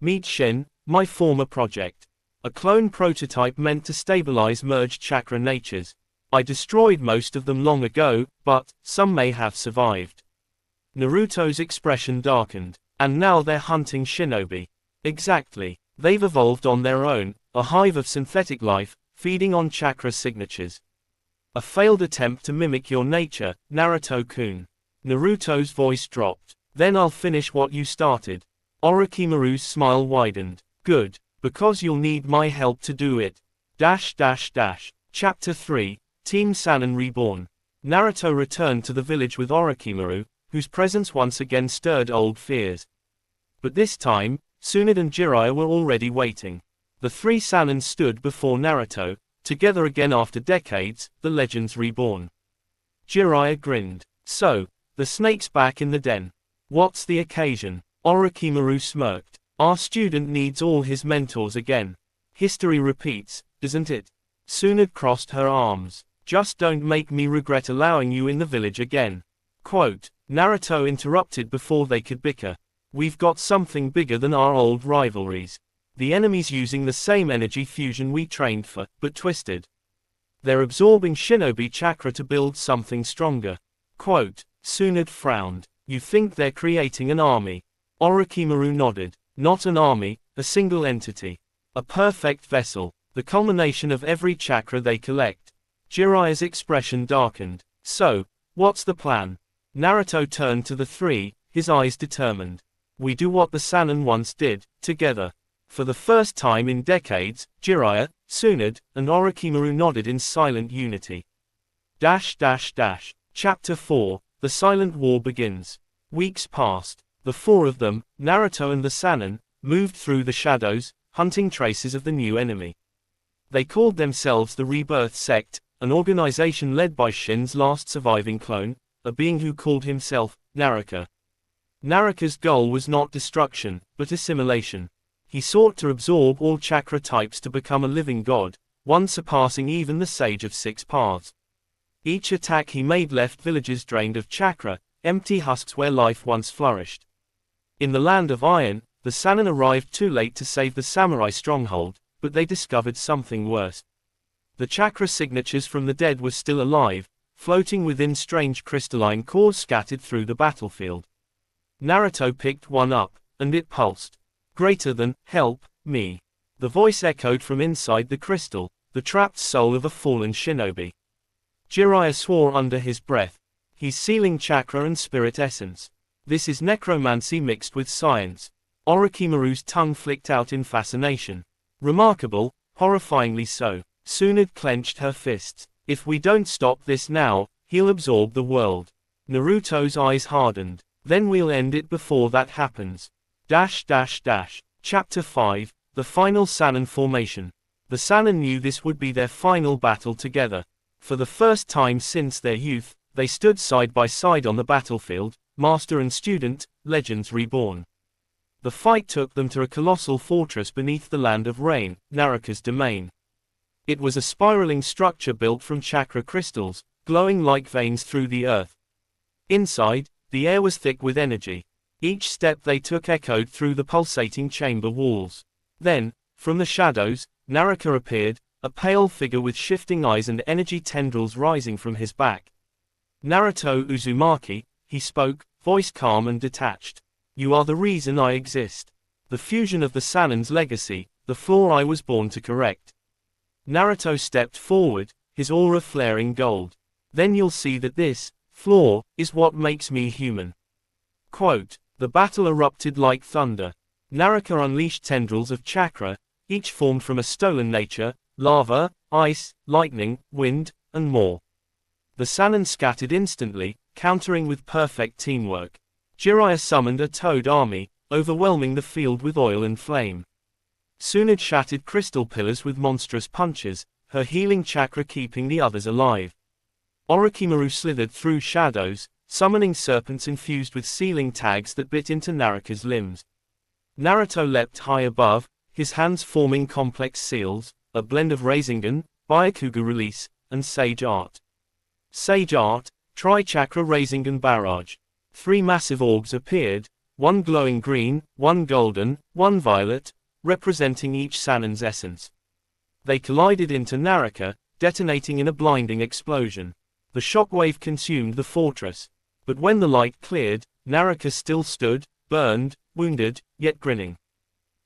"Meet Shin, my former project. A clone prototype meant to stabilize merged chakra natures. I destroyed most of them long ago, but some may have survived." Naruto's expression darkened. "And now they're hunting shinobi." "Exactly. They've evolved on their own, a hive of synthetic life, feeding on chakra signatures. A failed attempt to mimic your nature, Naruto-kun." Naruto's voice dropped. "Then I'll finish what you started." Orochimaru's smile widened. "Good, because you'll need my help to do it." Chapter 3, Team Sannin Reborn. Naruto returned to the village with Orochimaru, whose presence once again stirred old fears. But this time, Tsunade and Jiraiya were already waiting. The 3 Sannin stood before Naruto, Together again after decades, the legend's reborn. Jiraiya grinned. So, the snake's back in the den. What's the occasion? Orochimaru smirked. Our student needs all his mentors again. History repeats, doesn't it? Tsunade crossed her arms. Just don't make me regret allowing you in the village again. Quote, Naruto interrupted before they could bicker. We've got something bigger than our old rivalries. The enemy's using the same energy fusion we trained for, but twisted. They're absorbing shinobi chakra to build something stronger. Quote, Tsunade frowned. You think they're creating an army? Orochimaru nodded. Not an army, a single entity. A perfect vessel, the culmination of every chakra they collect. Jiraiya's expression darkened. So, what's the plan? Naruto turned to the three, his eyes determined. We do what the Sannin once did, together. For the first time in decades, Jiraiya, Tsunade, and Orochimaru nodded in silent unity. Chapter 4, The Silent War begins. Weeks passed. The four of them, Naruto and the Sannin, moved through the shadows, hunting traces of the new enemy. They called themselves the Rebirth Sect, an organization led by Shin's last surviving clone, a being who called himself Naraka. Naraka's goal was not destruction, but assimilation. He sought to absorb all chakra types to become a living god, one surpassing even the Sage of Six Paths. Each attack he made left villages drained of chakra, empty husks where life once flourished. In the land of iron, the Sannin arrived too late to save the samurai stronghold, but they discovered something worse. The chakra signatures from the dead were still alive, floating within strange crystalline cores scattered through the battlefield. Naruto picked one up, and it pulsed. Greater than, help, me. The voice echoed from inside the crystal, the trapped soul of a fallen shinobi. Jiraiya swore under his breath. He's sealing chakra and spirit essence. This is necromancy mixed with science. Orochimaru's tongue flicked out in fascination. Remarkable, horrifyingly so. Tsunade clenched her fists. If we don't stop this now, he'll absorb the world. Naruto's eyes hardened. Then we'll end it before that happens. Chapter 5, The Final Sannin Formation. The Sannin knew this would be their final battle together. For the first time since their youth, they stood side by side on the battlefield, master and student, legends reborn. The fight took them to a colossal fortress beneath the Land of Rain, Naraka's domain. It was a spiraling structure built from chakra crystals, glowing like veins through the earth. Inside, the air was thick with energy. Each step they took echoed through the pulsating chamber walls. Then, from the shadows, Naraka appeared, a pale figure with shifting eyes and energy tendrils rising from his back. Naruto Uzumaki, he spoke, voice calm and detached. You are the reason I exist. The fusion of the Sannin's legacy, the flaw I was born to correct. Naruto stepped forward, his aura flaring gold. Then you'll see that this flaw is what makes me human. Quote, the battle erupted like thunder. Naraka unleashed tendrils of chakra, each formed from a stolen nature, lava, ice, lightning, wind, and more. The Sannin scattered instantly, countering with perfect teamwork. Jiraiya summoned a toad army, overwhelming the field with oil and flame. Tsunade shattered crystal pillars with monstrous punches, her healing chakra keeping the others alive. Orochimaru slithered through shadows, summoning serpents infused with sealing tags that bit into Naraka's limbs. Naruto leapt high above, his hands forming complex seals, a blend of Rasengan, Byakuga release, and Sage Art. Sage Art, Tri-Chakra Rasengan Barrage. 3 massive orbs appeared, one glowing green, one golden, one violet, representing each Sannin's essence. They collided into Naraka, detonating in a blinding explosion. The shockwave consumed the fortress. But when the light cleared, Naraka still stood, burned, wounded, yet grinning.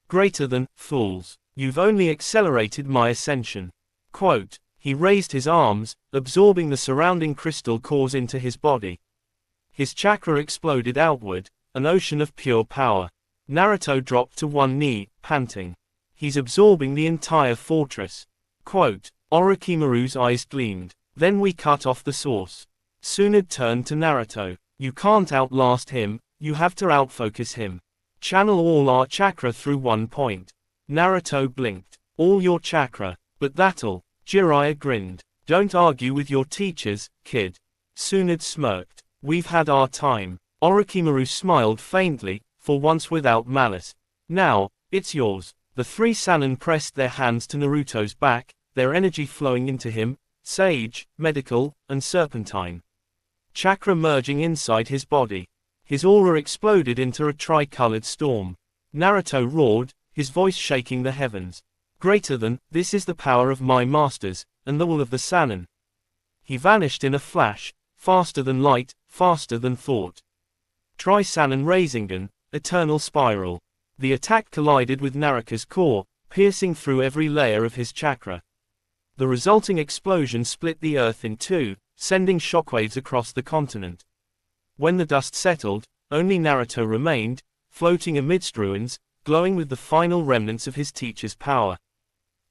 Greater than, fools, you've only accelerated my ascension. Quote, he raised his arms, absorbing the surrounding crystal cores into his body. His chakra exploded outward, an ocean of pure power. Naruto dropped to one knee, panting. He's absorbing the entire fortress. Quote, Orochimaru's eyes gleamed. Then we cut off the source. Tsunade turned to Naruto. You can't outlast him, you have to outfocus him. Channel all our chakra through one point. Naruto blinked. All your chakra, but that'll Jiraiya grinned. Don't argue with your teachers, kid. Tsunade smirked. We've had our time. Orochimaru smiled faintly, for once without malice. Now, it's yours. The three Sannin pressed their hands to Naruto's back, their energy flowing into him, sage, medical, and serpentine. Chakra merging inside his body. His aura exploded into a tri-colored storm. Naruto roared, his voice shaking the heavens. Greater than, this is the power of my masters, and the will of the Sannin. He vanished in a flash, faster than light, faster than thought. Tri-Sannin Rasengan, Eternal Spiral. The attack collided with Naraka's core, piercing through every layer of his chakra. The resulting explosion split the earth in two, sending shockwaves across the continent. When the dust settled, only Naruto remained, floating amidst ruins, glowing with the final remnants of his teacher's power.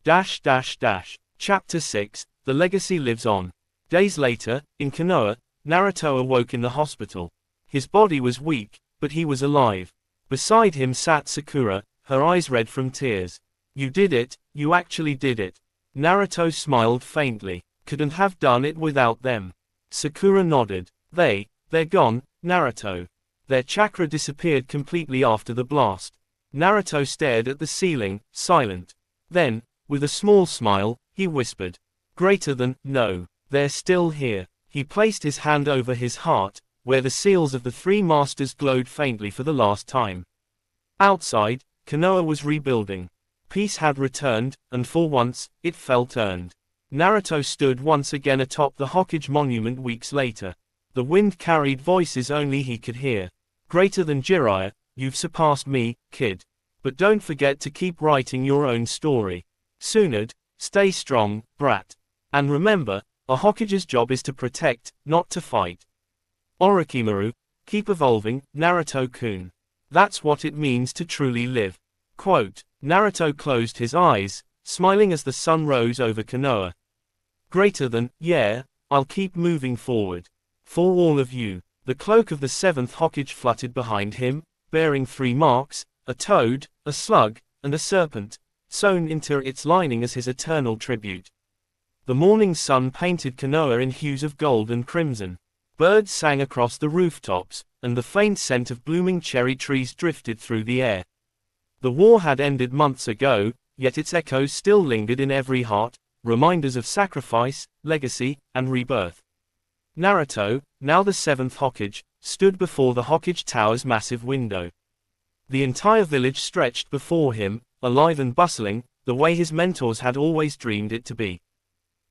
Chapter 6, The Legacy Lives On. Days later, in Konoha, Naruto awoke in the hospital. His body was weak, but he was alive. Beside him sat Sakura, her eyes red from tears. You did it, you actually did it. Naruto smiled faintly. Couldn't have done it without them. Sakura nodded. They're gone, Naruto. Their chakra disappeared completely after the blast. Naruto stared at the ceiling, silent. Then, with a small smile, he whispered. Greater than, no, they're still here. He placed his hand over his heart, where the seals of the three masters glowed faintly for the last time. Outside, Konoha was rebuilding. Peace had returned, and for once, it felt earned. Naruto stood once again atop the Hokage monument weeks later. The wind carried voices only he could hear. Greater than Jiraiya, you've surpassed me, kid. But don't forget to keep writing your own story. Tsunade, stay strong, brat. And remember, a Hokage's job is to protect, not to fight. Orochimaru, keep evolving, Naruto-kun. That's what it means to truly live. Quote, Naruto closed his eyes, smiling as the sun rose over Konoha. Greater than, yeah, I'll keep moving forward. For all of you. The cloak of the seventh Hokage fluttered behind him, bearing three marks, a toad, a slug, and a serpent, sewn into its lining as his eternal tribute. The morning sun painted Konoha in hues of gold and crimson. Birds sang across the rooftops, and the faint scent of blooming cherry trees drifted through the air. The war had ended months ago, yet its echoes still lingered in every heart, reminders of sacrifice, legacy, and rebirth. Naruto, now the seventh Hokage, stood before the Hokage Tower's massive window. The entire village stretched before him, alive and bustling, the way his mentors had always dreamed it to be.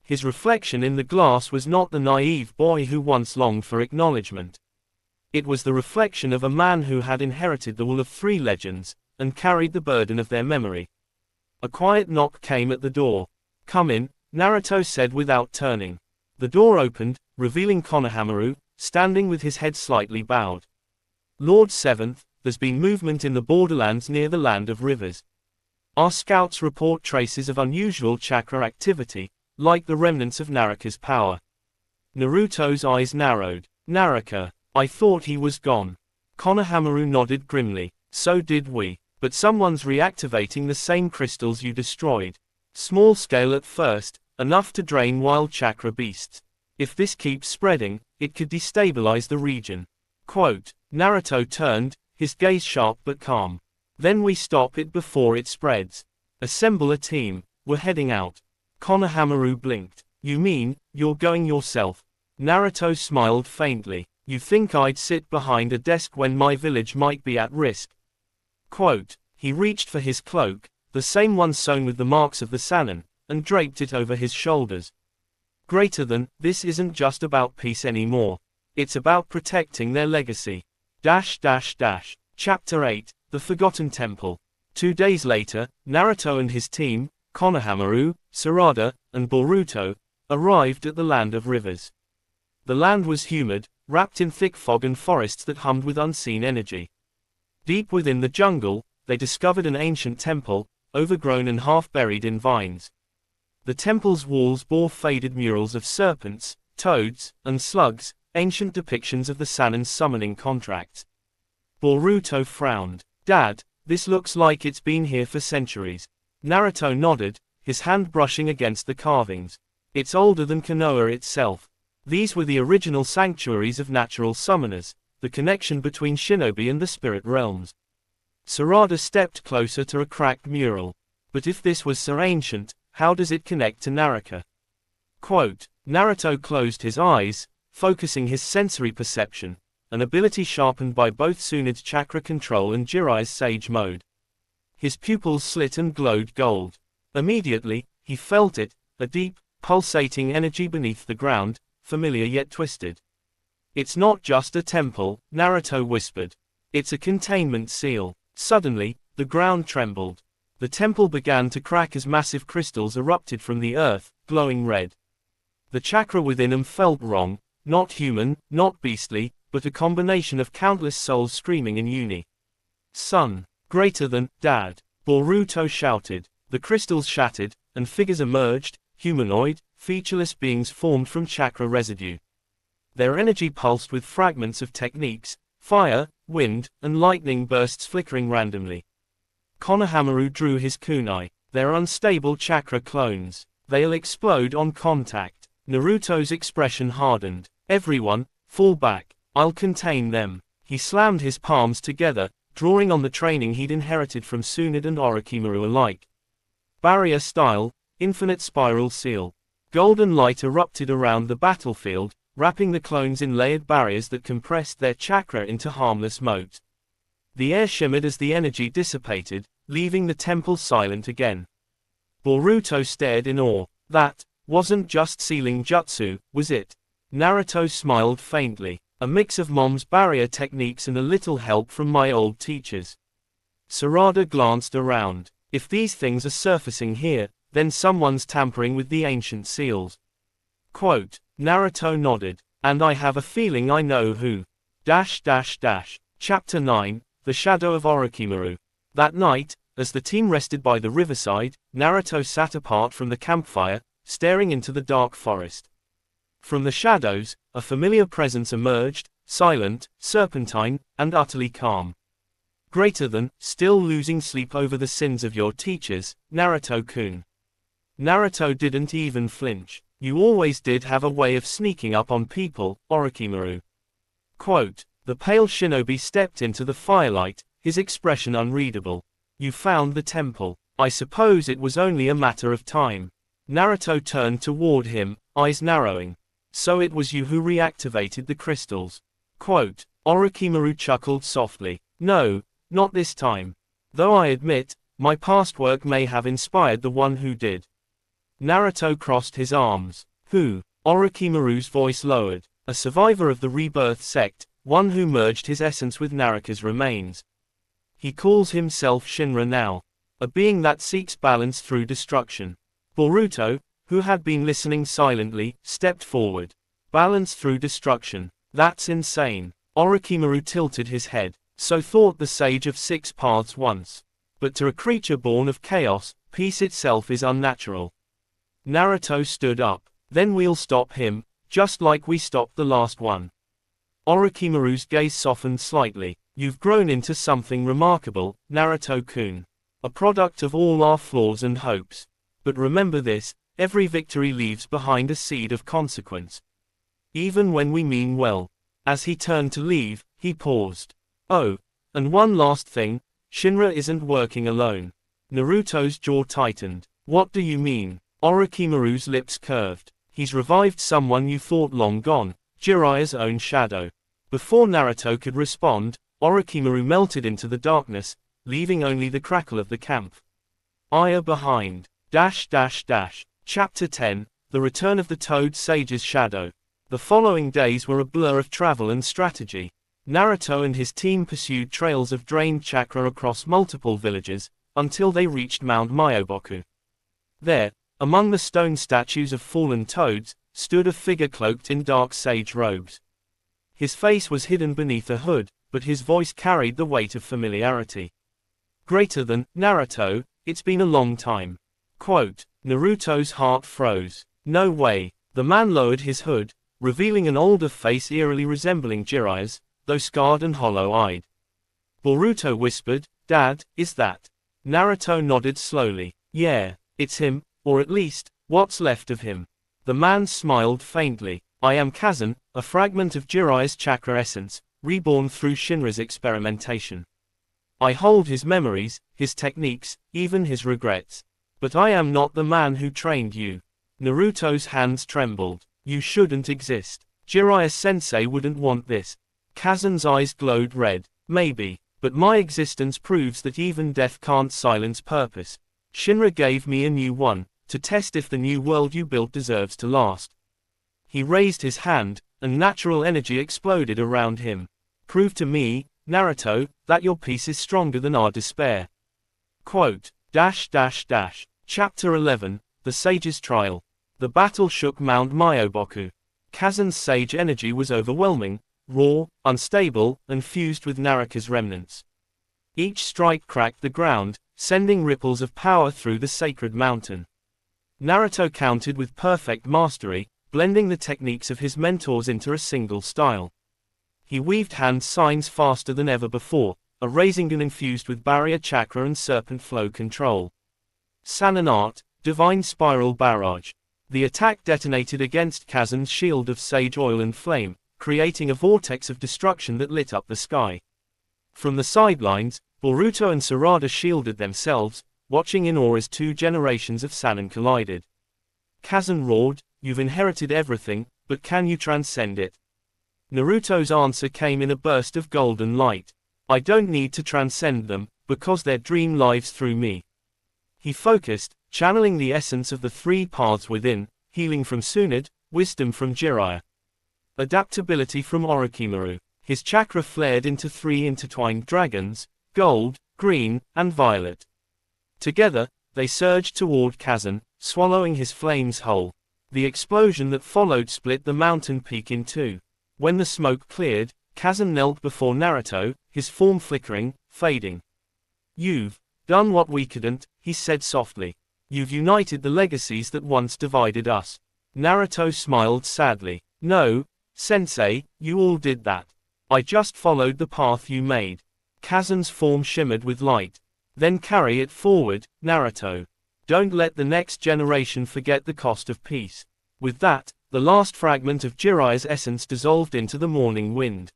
His reflection in the glass was not the naive boy who once longed for acknowledgement. It was the reflection of a man who had inherited the will of three legends, and carried the burden of their memory. A quiet knock came at the door. Come in, Naruto said without turning. The door opened, revealing Konohamaru, standing with his head slightly bowed. Lord Seventh, there's been movement in the borderlands near the Land of Rivers. Our scouts report traces of unusual chakra activity, like the remnants of Naraka's power. Naruto's eyes narrowed. Naraka, I thought he was gone. Konohamaru nodded grimly. So did we. But someone's reactivating the same crystals you destroyed. Small scale at first, enough to drain wild chakra beasts. If this keeps spreading, it could destabilize the region. Quote, Naruto turned, his gaze sharp but calm. Then we stop it before it spreads. Assemble a team, we're heading out. Konohamaru blinked. You mean, you're going yourself? Naruto smiled faintly. You think I'd sit behind a desk when my village might be at risk? Quote, he reached for his cloak, the same one sewn with the marks of the Sannin, and draped it over his shoulders. Greater than, this isn't just about peace anymore. It's about protecting their legacy. Chapter 8, The Forgotten Temple. 2 days later, Naruto and his team, Konohamaru, Sarada, and Boruto, arrived at the Land of Rivers. The land was humid, wrapped in thick fog and forests that hummed with unseen energy. Deep within the jungle, they discovered an ancient temple, overgrown and half buried in vines. The temple's walls bore faded murals of serpents, toads, and slugs, ancient depictions of the Sannin's summoning contracts. Boruto frowned. Dad, this looks like it's been here for centuries. Naruto nodded, his hand brushing against the carvings. It's older than Konoha itself. These were the original sanctuaries of natural summoners, the connection between shinobi and the spirit realms. Sarada stepped closer to a cracked mural. But if this was so ancient, how does it connect to Naraka? Quote, Naruto closed his eyes, focusing his sensory perception, an ability sharpened by both Tsunade chakra control and Jiraiya's sage mode. His pupils slit and glowed gold. Immediately, he felt it, a deep, pulsating energy beneath the ground, familiar yet twisted. It's not just a temple, Naruto whispered. It's a containment seal. Suddenly, the ground trembled. The temple began to crack as massive crystals erupted from the earth, glowing red. The chakra within them felt wrong, not human, not beastly, but a combination of countless souls screaming in Son, greater than, Dad, Boruto shouted. The crystals shattered, and figures emerged, humanoid, featureless beings formed from chakra residue. Their energy pulsed with fragments of techniques, fire, wind, and lightning bursts flickering randomly. Konohamaru drew his kunai. They're unstable chakra clones. They'll explode on contact. Naruto's expression hardened. Everyone, fall back. I'll contain them. He slammed his palms together, drawing on the training he'd inherited from Tsunade and Orochimaru alike. Barrier style, infinite spiral seal. Golden light erupted around the battlefield, wrapping the clones in layered barriers that compressed their chakra into harmless motes. The air shimmered as the energy dissipated, leaving the temple silent again. Boruto stared in awe. That wasn't just sealing jutsu, was it? Naruto smiled faintly. A mix of Mom's barrier techniques and a little help from my old teachers. Sarada glanced around. If these things are surfacing here, then someone's tampering with the ancient seals. Quote, Naruto nodded. And I have a feeling I know who. Chapter 9, The Shadow of Orochimaru. That night, as the team rested by the riverside, Naruto sat apart from the campfire, staring into the dark forest. From the shadows, a familiar presence emerged, silent, serpentine, and utterly calm. Greater than, still losing sleep over the sins of your teachers, Naruto-kun. Naruto didn't even flinch. You always did have a way of sneaking up on people, Orochimaru. Quote, the pale shinobi stepped into the firelight, his expression unreadable. You found the temple. I suppose it was only a matter of time. Naruto turned toward him, eyes narrowing. So it was you who reactivated the crystals. Quote, Orochimaru chuckled softly. No, not this time. Though I admit, my past work may have inspired the one who did. Naruto crossed his arms. Who? Orochimaru's voice lowered. A survivor of the rebirth sect, one who merged his essence with Naraka's remains. He calls himself Shinra now. A being that seeks balance through destruction. Boruto, who had been listening silently, stepped forward. Balance through destruction. That's insane. Orochimaru tilted his head. So thought the Sage of Six Paths once. But to a creature born of chaos, peace itself is unnatural. Naruto stood up. Then we'll stop him, just like we stopped the last one. Orochimaru's gaze softened slightly. You've grown into something remarkable, Naruto-kun. A product of all our flaws and hopes. But remember this, every victory leaves behind a seed of consequence. Even when we mean well. As he turned to leave, he paused. Oh, and one last thing, Shinra isn't working alone. Naruto's jaw tightened. What do you mean? Orochimaru's lips curved. He's revived someone you thought long gone, Jiraiya's own shadow. Before Naruto could respond, Orochimaru melted into the darkness, leaving only the crackle of the camp. Aya behind. Chapter 10, The Return of the Toad Sage's Shadow. The following days were a blur of travel and strategy. Naruto and his team pursued trails of drained chakra across multiple villages, until they reached Mount Myoboku. There, among the stone statues of fallen toads, stood a figure cloaked in dark sage robes. His face was hidden beneath a hood, but his voice carried the weight of familiarity. Greater than, Naruto, it's been a long time. Quote, Naruto's heart froze. No way. The man lowered his hood, revealing an older face eerily resembling Jiraiya's, though scarred and hollow-eyed. Boruto whispered, Dad, is that? Naruto nodded slowly. Yeah, it's him, Or at least, what's left of him. The man smiled faintly. I am Kazan, a fragment of Jiraiya's chakra essence, reborn through Shinra's experimentation. I hold his memories, his techniques, even his regrets. But I am not the man who trained you. Naruto's hands trembled. You shouldn't exist. Jiraiya-sensei wouldn't want this. Kazan's eyes glowed red. Maybe. But my existence proves that even death can't silence purpose. Shinra gave me a new one, to test if the new world you built deserves to last. He raised his hand, and natural energy exploded around him. Prove to me, Naruto, that your peace is stronger than our despair. Quote, Chapter 11, The Sage's Trial. The battle shook Mount Myoboku. Kazan's sage energy was overwhelming, raw, unstable, and fused with Naraka's remnants. Each strike cracked the ground, sending ripples of power through the sacred mountain. Naruto countered with perfect mastery, blending the techniques of his mentors into a single style. He weaved hand signs faster than ever before, a Rasengan infused with barrier chakra and serpent flow control. Sannin art, divine spiral barrage. The attack detonated against Kazan's shield of sage oil and flame, creating a vortex of destruction that lit up the sky. From the sidelines, Boruto and Sarada shielded themselves, watching in awe as two generations of Sannin collided. Kazan roared, "You've inherited everything, but can you transcend it?" Naruto's answer came in a burst of golden light. I don't need to transcend them, because their dream lives through me. He focused, channeling the essence of the three paths within, healing from Tsunade, wisdom from Jiraiya, adaptability from Orochimaru. His chakra flared into three intertwined dragons, gold, green, and violet. Together, they surged toward Kazan, swallowing his flames whole. The explosion that followed split the mountain peak in two. When the smoke cleared, Kazan knelt before Naruto, his form flickering, fading. You've done what we couldn't, he said softly. You've united the legacies that once divided us. Naruto smiled sadly. No, Sensei, you all did that. I just followed the path you made. Kazan's form shimmered with light. Then carry it forward, Naruto. Don't let the next generation forget the cost of peace. With that, the last fragment of Jiraiya's essence dissolved into the morning wind.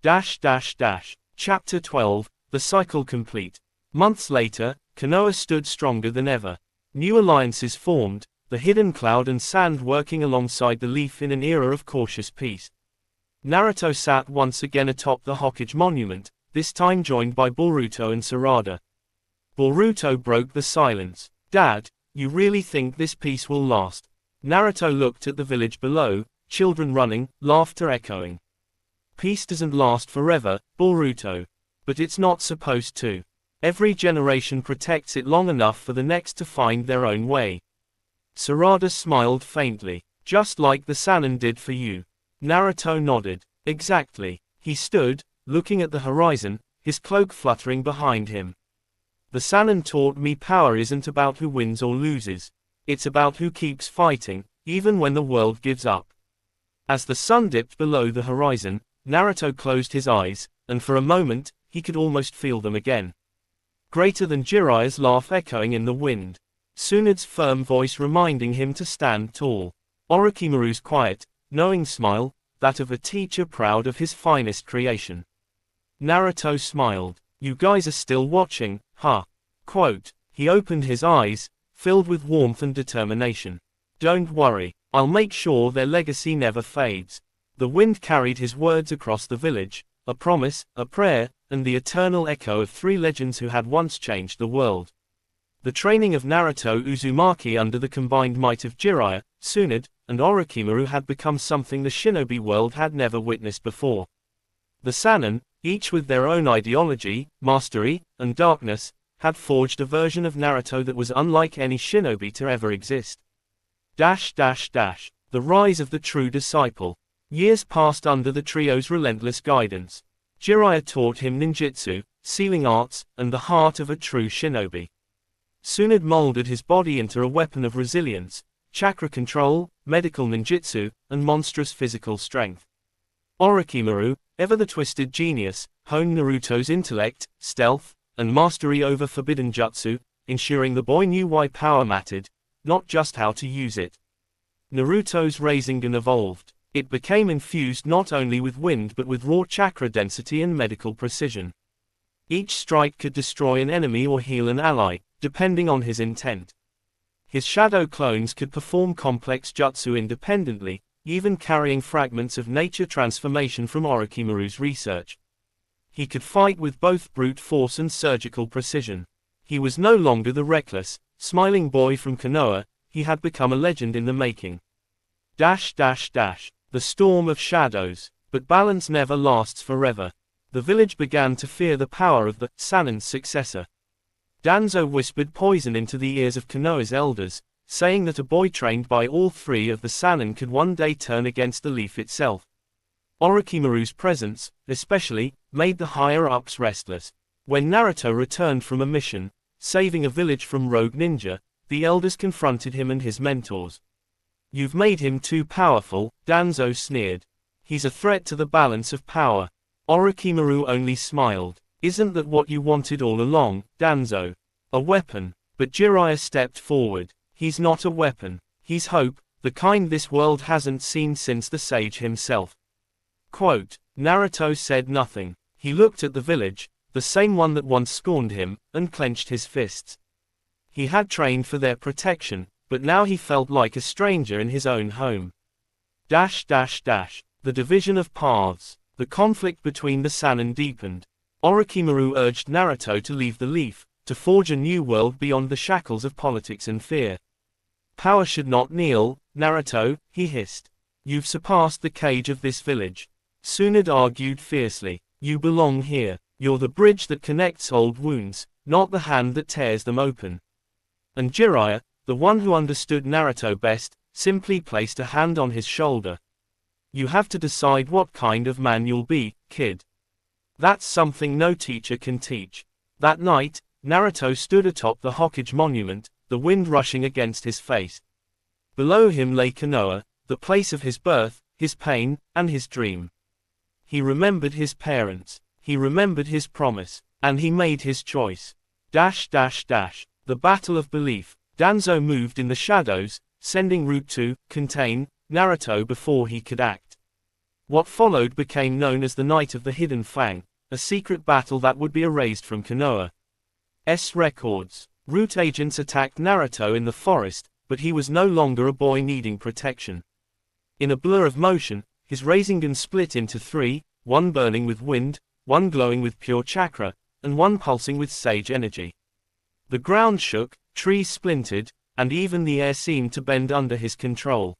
Chapter 12, The Cycle Complete. Months later, Konoha stood stronger than ever. New alliances formed, the hidden cloud and sand working alongside the leaf in an era of cautious peace. Naruto sat once again atop the Hokage monument, this time joined by Boruto and Sarada. Boruto broke the silence. Dad, you really think this peace will last? Naruto looked at the village below, children running, laughter echoing. Peace doesn't last forever, Boruto. But it's not supposed to. Every generation protects it long enough for the next to find their own way. Sarada smiled faintly. Just like the Sannin did for you. Naruto nodded. Exactly. He stood, looking at the horizon, his cloak fluttering behind him. The Sannin taught me power isn't about who wins or loses. It's about who keeps fighting, even when the world gives up. As the sun dipped below the horizon, Naruto closed his eyes, and for a moment, he could almost feel them again. Greater than Jiraiya's laugh echoing in the wind. Tsunade's firm voice reminding him to stand tall. Orochimaru's quiet, knowing smile, that of a teacher proud of his finest creation. Naruto smiled. You guys are still watching, huh? Quote. He opened his eyes, filled with warmth and determination. Don't worry, I'll make sure their legacy never fades. The wind carried his words across the village, a promise, a prayer, and the eternal echo of three legends who had once changed the world. The training of Naruto Uzumaki under the combined might of Jiraiya, Tsunade, and Orochimaru had become something the shinobi world had never witnessed before. The Sannin, each with their own ideology, mastery, and darkness, had forged a version of Naruto that was unlike any shinobi to ever exist. The rise of the true disciple. Years passed under the trio's relentless guidance. Jiraiya taught him ninjutsu, sealing arts, and the heart of a true shinobi. Tsunade molded his body into a weapon of resilience, chakra control, medical ninjutsu, and monstrous physical strength. Orochimaru, ever the twisted genius, honed Naruto's intellect, stealth, and mastery over forbidden jutsu, ensuring the boy knew why power mattered, not just how to use it. Naruto's Rasengan evolved. It became infused not only with wind but with raw chakra density and medical precision. Each strike could destroy an enemy or heal an ally, depending on his intent. His shadow clones could perform complex jutsu independently, even carrying fragments of nature transformation from Orochimaru's research. He could fight with both brute force and surgical precision. He was no longer the reckless, smiling boy from Konoha, he had become a legend in the making. The storm of shadows. But balance never lasts forever. The village began to fear the power of the Sannin's successor. Danzo whispered poison into the ears of Konoha's elders, saying that a boy trained by all three of the Sannin could one day turn against the leaf itself. Orochimaru's presence, especially, made the higher-ups restless. When Naruto returned from a mission, saving a village from rogue ninja, the elders confronted him and his mentors. "You've made him too powerful," Danzo sneered. "He's a threat to the balance of power." Orochimaru only smiled. "Isn't that what you wanted all along, Danzo? A weapon?" But Jiraiya stepped forward. "He's not a weapon. He's hope, the kind this world hasn't seen since the sage himself." Quote, Naruto said nothing. He looked at the village, the same one that once scorned him, and clenched his fists. He had trained for their protection, but now he felt like a stranger in his own home. The division of paths. The conflict between the Sannin deepened. Orochimaru urged Naruto to leave the leaf, to forge a new world beyond the shackles of politics and fear. "Power should not kneel, Naruto," he hissed. "You've surpassed the cage of this village." Tsunade argued fiercely. "You belong here. You're the bridge that connects old wounds, not the hand that tears them open." And Jiraiya, the one who understood Naruto best, simply placed a hand on his shoulder. "You have to decide what kind of man you'll be, kid. That's something no teacher can teach." That night, Naruto stood atop the Hokage monument, the wind rushing against his face. Below him lay Konoha, the place of his birth, his pain, and his dream. He remembered his parents. He remembered his promise. And he made his choice. The Battle of Belief. Danzo moved in the shadows, sending Root to contain Naruto before he could act. What followed became known as the Night of the Hidden Fang, a secret battle that would be erased from Konoha's records. Root agents attacked Naruto in the forest, but he was no longer a boy needing protection. In a blur of motion, his Rasengan split into three, one burning with wind, one glowing with pure chakra, and one pulsing with sage energy. The ground shook, trees splintered, and even the air seemed to bend under his control.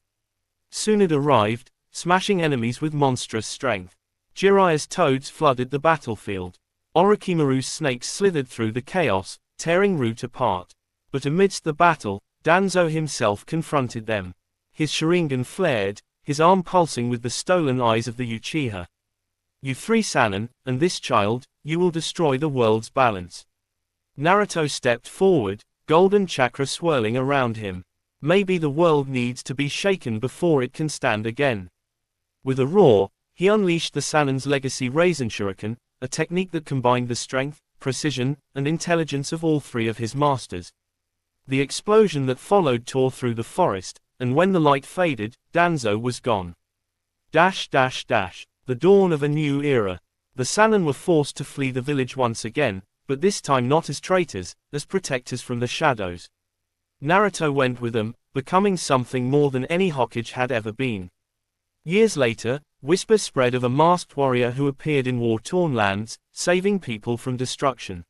Tsunade arrived, smashing enemies with monstrous strength. Jiraiya's toads flooded the battlefield. Orochimaru's snakes slithered through the chaos, tearing Root apart. But amidst the battle, Danzo himself confronted them. His Sharingan flared, his arm pulsing with the stolen eyes of the Uchiha. "You three Sannin, and this child, you will destroy the world's balance." Naruto stepped forward, golden chakra swirling around him. "Maybe the world needs to be shaken before it can stand again." With a roar, he unleashed the Sannin's legacy Rasen Shuriken, a technique that combined the strength, precision, and intelligence of all three of his masters. The explosion that followed tore through the forest, and when the light faded, Danzo was gone. The dawn of a new era. The Sannin were forced to flee the village once again, but this time not as traitors, as protectors from the shadows. Naruto went with them, becoming something more than any Hokage had ever been. Years later, whispers spread of a masked warrior who appeared in war-torn lands, saving people from destruction.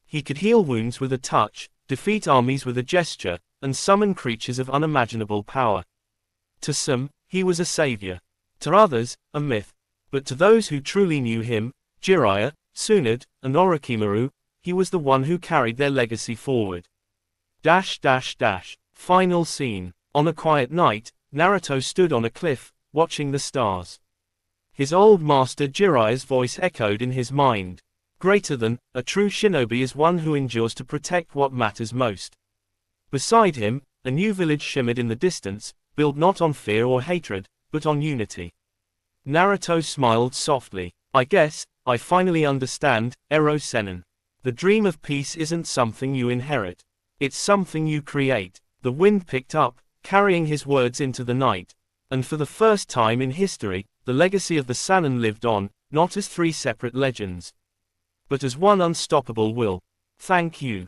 He could heal wounds with a touch, defeat armies with a gesture, and summon creatures of unimaginable power. To some, he was a savior. To others, a myth. But to those who truly knew him, Jiraiya, Tsunade, and Orochimaru, he was the one who carried their legacy forward. Final scene. On a quiet night, Naruto stood on a cliff, watching the stars. His old master Jiraiya's voice echoed in his mind. "Greater than, a true shinobi is one who endures to protect what matters most." Beside him, a new village shimmered in the distance, built not on fear or hatred, but on unity. Naruto smiled softly. "I guess, I finally understand, Ero Sennin. The dream of peace isn't something you inherit. It's something you create." The wind picked up, carrying his words into the night. And for the first time in history, the legacy of the Sannin lived on, not as three separate legends, but as one unstoppable will. Thank you.